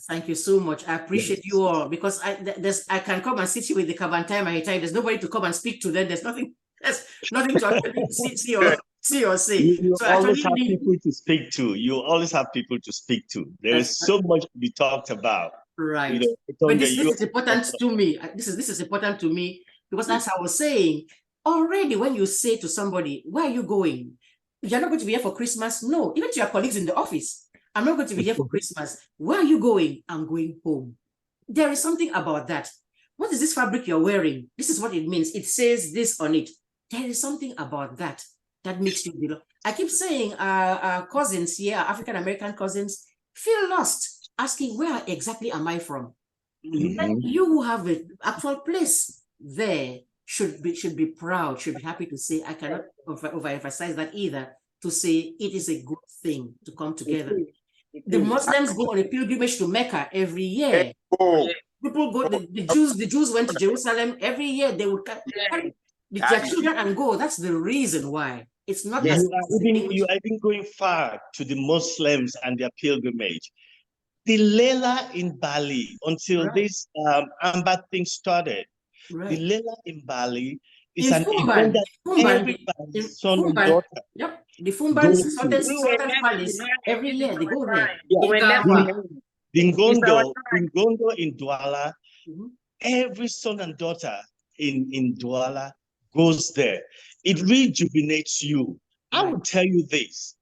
Thank you so much. I appreciate you all, because I can come and sit here with the Kabantime anytime. There's nobody to come and speak to them. There's nothing to actually see or say. You So always have people to speak to. You always have people to speak to. There is so much to be talked about. Right. You know, but this is important to me. This is important to me, because as I was saying, already when you say to somebody, where are you going? You're not going to be here for Christmas. No, even to your colleagues in the office. I'm not going to be here for Christmas. Where are you going? I'm going home. There is something about that. What is this fabric you're wearing? This is what it means. It says this on it. There is something about that that makes you belong. I keep saying our cousins here, African-American cousins, feel lost, asking, where exactly am I from? And you who have an actual place there should be proud, should be happy to say, I cannot overemphasize that either, to say it is a good thing to come together. The Muslims go on a pilgrimage to Mecca every year. People go, the Jews went to Jerusalem every year. They would carry their children and go. That's the reason why. It's not you are even going far to the Muslims and their pilgrimage. The Lela in Bali, until this Amber thing started, the Lela in Bali is an event that everybody's son and daughter. Yep, the Fumban Sultan's Palace, every year they go there. Dingondo in Douala, every son and daughter in Douala goes there. It rejuvenates you. I will tell you this.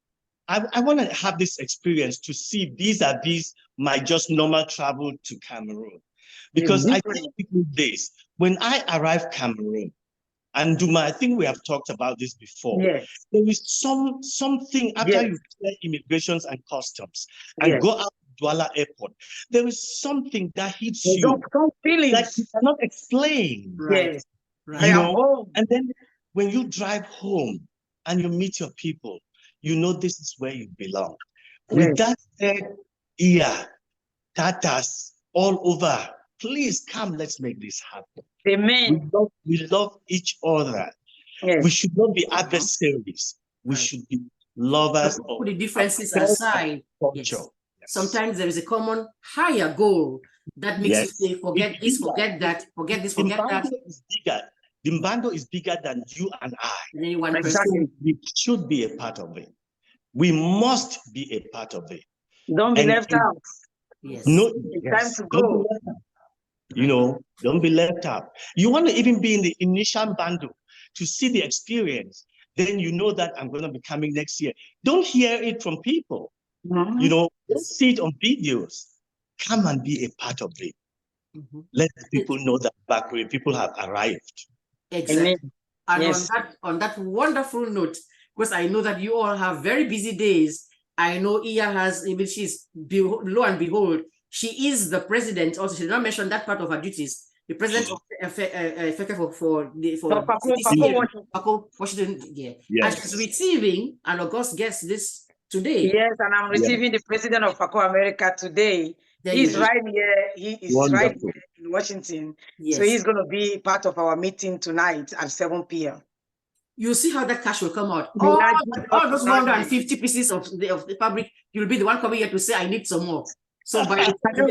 I want to have this experience to see vis-a-vis my just normal travel to Cameroon. Because I tell people this, when I arrived Cameroon, and Duma, I think we have talked about this before. Yes. There is something after you clear immigrations and customs and go out to Douala Airport. There is something that hits you that you cannot explain. Right. You know? And then when you drive home and you meet your people, you know this is where you belong. With that said, Tatas all over. Please come, let's make this happen. Amen. We love each other. Yes. We should not be adversaries. We should be lovers. Put the differences aside. Yes. Sometimes there is a common higher goal that makes you say, forget this, forget that, forget this, forget that. The Mbando is bigger than you and I. Anyone person. We should be a part of it. We must be a part of it. Don't be And- left out. Yes. No, It's yes, time to don't be go. left out. You know, don't be left out. You want to even be in the initial bundle to see the experience. Then you know that I'm going to be coming next year. Don't hear it from people. Mhm. You know, don't see it on videos. Come and be a part of it. Mhm. Let people know that back where people have arrived. Exactly. Amen. And Yes. on that wonderful note, because I know that you all have very busy days. I know Iya has, I mean, lo and behold, she is the president. Also, she did not mention that part of her duties. The president of FAKO for FAKO Washington, yeah. Yes. And she's receiving an august guest this today. Yes, and I'm receiving the president of FAKO America today. There He's you go. right here. He is right Wonderful. here in Washington. Yes. So he's going to be part of our meeting tonight at 7 p.m. You see how that cash will come out. We All, like it. all those 150 pieces of the fabric, you'll be the one coming here to say, I need some more. So by I know.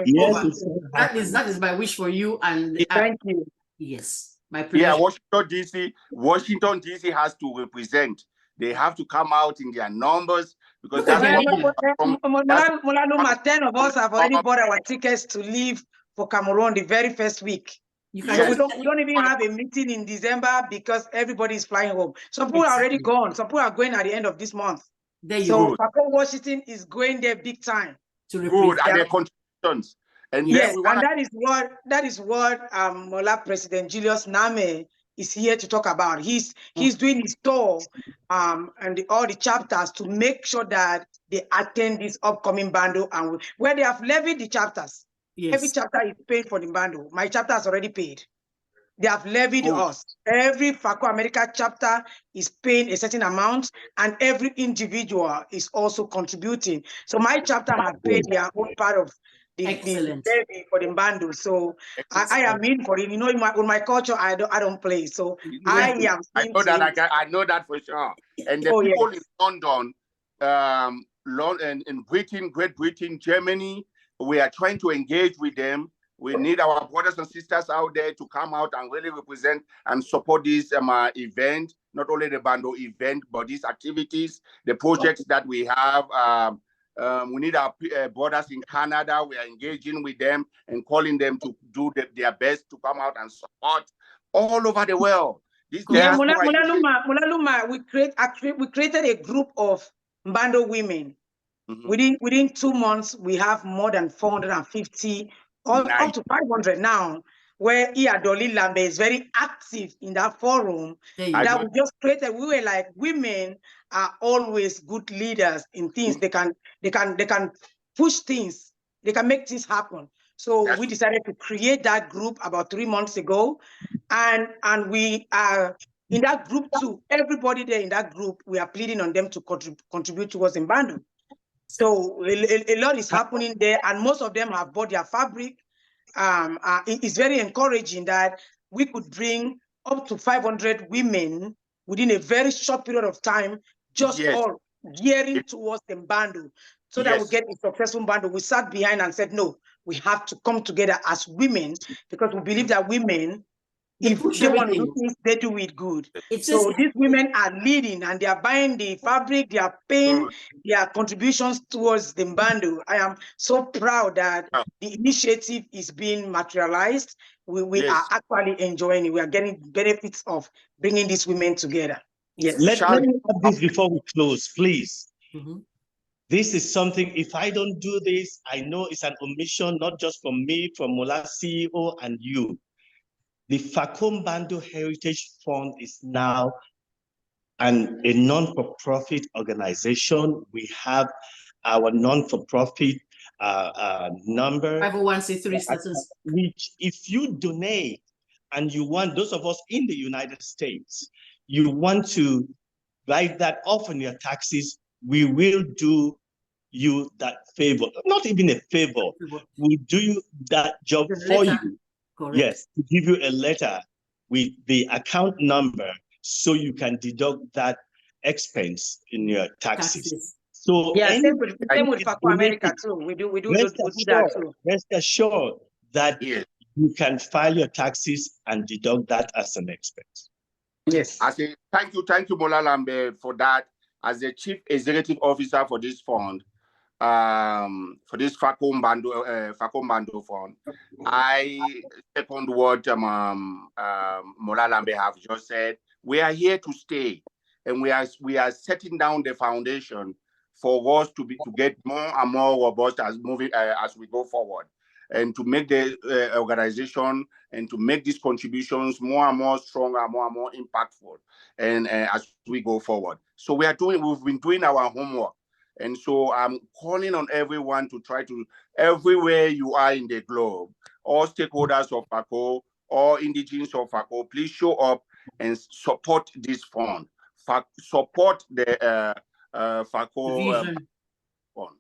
Yes, that is my wish for you. And Thank you. yes, my pleasure. Yeah, Washington DC has to represent. They have to come out in their numbers because that's Mola Luma, 10 of us have already bought our tickets to leave for Cameroon the very first week. You can So we don't even have a meeting in December because everybody is flying home. Some people are already gone. Some people are going at the end of this month. There you So go. FAKO Washington is going there big time. To good represent. at their contributions. And Yes, then we and want that is what Mola President Julius Name is here to talk about. He's doing his tour and all the chapters to make sure that they attend this upcoming bando, and where they have levied the chapters. Yes. Every chapter is paid for the bando. My chapter is already paid. They have levied us. Every FAKO America chapter is paying a certain amount, and every individual is also contributing. So my chapter has paid their own part of the levy for the bando. So I am in for it. You know, in my culture, I don't play. So I am. I know that for sure. And the people in London, in Britain, Great Britain, Germany, we are trying to engage with them. We need our brothers and sisters out there to come out and really represent and support this event, not only the bando event, but these activities, the projects that we have. We need our brothers in Canada. We are engaging with them and calling them to do their best to come out and support all over the world. Mola Luma, we created a group of Mbando women. Within 2 months, we have more than 450, up to 500 now, where Dr Lambe is very active in that forum that we just created. We were like, women are always good leaders in things. They can push things. They can make things happen. So we decided to create that group about 3 months ago, and we are in that group too. Everybody there in that group, we are pleading on them to contribute towards Mbando. So a lot is happening there, and most of them have bought their fabric. It's very encouraging that we could bring up to 500 women within a very short period of time, just all gearing towards the bando, so that we get a successful bando. We sat behind and said, no, we have to come together as women, because we believe that women, if they want to do things, they do it good. So these women are leading, and they are buying the fabric, they are paying their contributions towards the bando. I am so proud that the initiative is being materialized. We are actually enjoying it. We are getting benefits of bringing these women together. Yes. Let me add this before we close, please. This is something, if I don't do this, I know it's an omission, not just from me, from Mola CEO and you. The FAKO Mbando Heritage Fund is now a non-for-profit organization. We have our non-for-profit number. 501c3 status. Which, if you donate and you want, those of us in the United States, you want to write that off on your taxes, we will do you that favor. Not even a favor. We'll do you that job for you. Correct. Yes, to give you a letter with the account number so you can deduct that expense in your taxes. So same with FAKO America too. We do that too. Rest assured that you can file your taxes and deduct that as an expense. Yes. Thank you, Mola Lambe, for that. As the Chief Executive Officer for this fund, for this FAKO MBANDO Fund, I second what Mola Lambe have just said. We are here to stay, and we are setting down the foundation for us to get more and more robust as we go forward, and to make the organization and to make these contributions more and more stronger, more and more impactful, and as we go forward. So we've been doing our homework. And so I'm calling on everyone to try to, everywhere you are in the globe, all stakeholders of FAKO, all indigenous of FAKO, please show up and support this fund. Support the FAKO fund.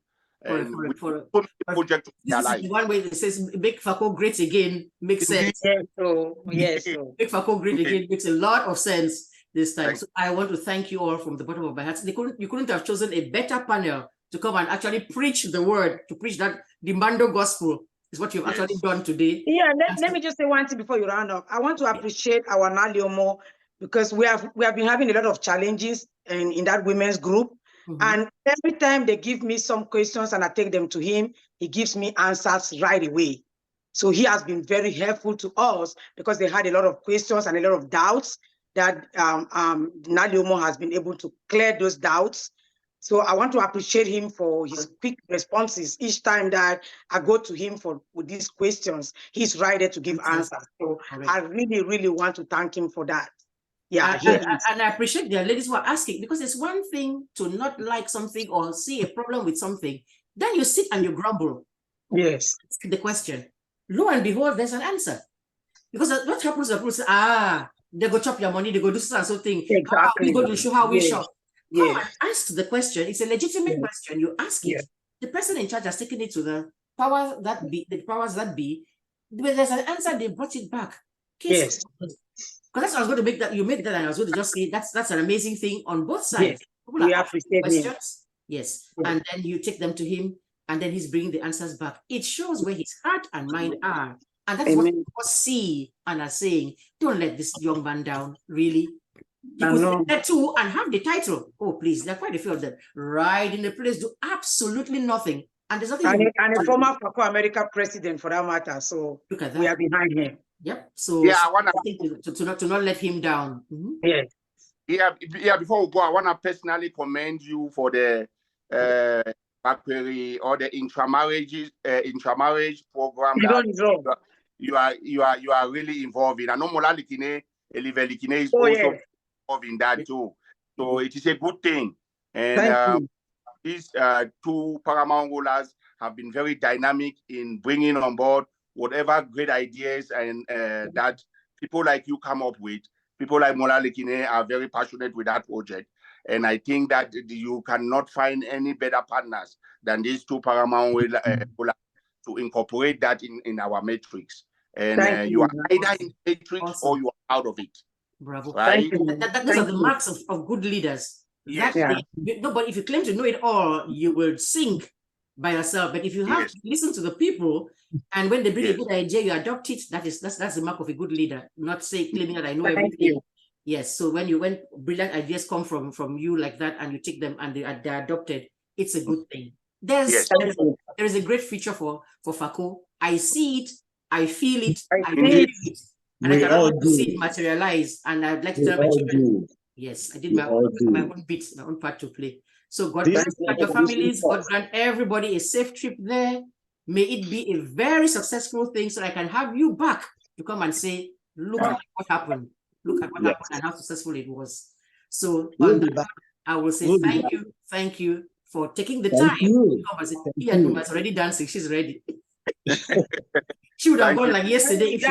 And for project this is one way that says make FAKO great again makes sense. Yes, Make FAKO great again makes a lot of sense this time. Thanks. So I want to thank you all from the bottom of my heart. You couldn't have chosen a better panel to come and actually preach the word, to preach that the Bando gospel is what you've actually done today. Yeah, let me just say one thing before you round up. I want to appreciate our NALIOMO, because we have been having a lot of challenges in that women's group. And every time they give me some questions and I take them to him, he gives me answers right away. So he has been very helpful to us, because they had a lot of questions and a lot of doubts that NALIOMO has been able to clear those doubts. So I want to appreciate him for his quick responses each time that I go to him with these questions. He's right there to give answers. So I really, really want to thank him for that. Yeah, and I appreciate the ladies who are asking, because it's one thing to not like something or see a problem with something. Then you sit and you grumble. Yes. Ask the question. Lo and behold, there's an answer. Because what happens is people say, they go chop your money, they go do something. Exactly. We go to show how we shop. Come Yes. and ask the question. It's a legitimate question. You ask it. The person in charge has taken it to the powers that be. But there's an answer, they brought it back. Yes. Because that's what I was going to make that. You make that, and I was going to just say that's an amazing thing on both sides. Yes. People We are appreciate questions. Yes. And then you take them to him, and then he's bringing the answers back. It shows where his heart and mind are. And that's what people see and are saying. Don't let this young man down, really. You could say that too and have the title. Oh, please, there are quite a few of them. Right in the place, do absolutely nothing. And there's nothing. And a former FAKO America president, for that matter. So look at that. We are behind him. Yep. So yeah, I want to not let him down. Yes. Yeah. Before we go, I want to personally commend you for the or the intramarriage program that you are really involved in. I know Mola Likine, Elive Likine is also involved in that too. So it is a good thing. And these two paramount rulers have been very dynamic in bringing on board whatever great ideas and that people like you come up with. People like Mola Likine are very passionate with that project. And I think that you cannot find any better partners than these two paramount rulers to incorporate that in our matrix. And you are either in the matrix or you are out of it. Bravo. Right? Those are the marks of good leaders. Yes. No, but if you claim to know it all, you will sink by yourself. But if you have to listen to the people, and when they bring a good idea, you adopt it. That's the mark of a good leader. Not claiming that I know everything. Yes. So when brilliant ideas come from you like that, and you take them and they're adopted, it's a good thing. There is a great future for FAKO. I see it. I feel it. I believe it. And I cannot see it materialize. And I'd like to tell my children, yes, I did my own bit, my own part to play. So God grant your families, God grant everybody a safe trip there. May it be a very successful thing, so I can have you back to come and say, look at what happened. Look at what happened and how successful it was. So on that, I will say thank you for taking the time to come and say, Nduma's already dancing, she's ready. She would have gone like yesterday if she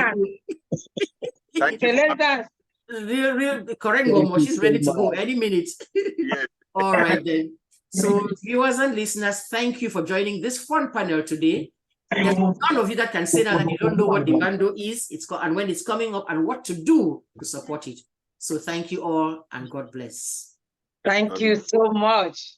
could. Let's dance. Real correct, Momo. She's ready to go any minute. Yes. All right then. So viewers and listeners, thank you for joining this fun panel today. There's none of you that can say that you don't know what the Bando is, and when it's coming up, and what to do to support it. So thank you all, and God bless. Thank you so much.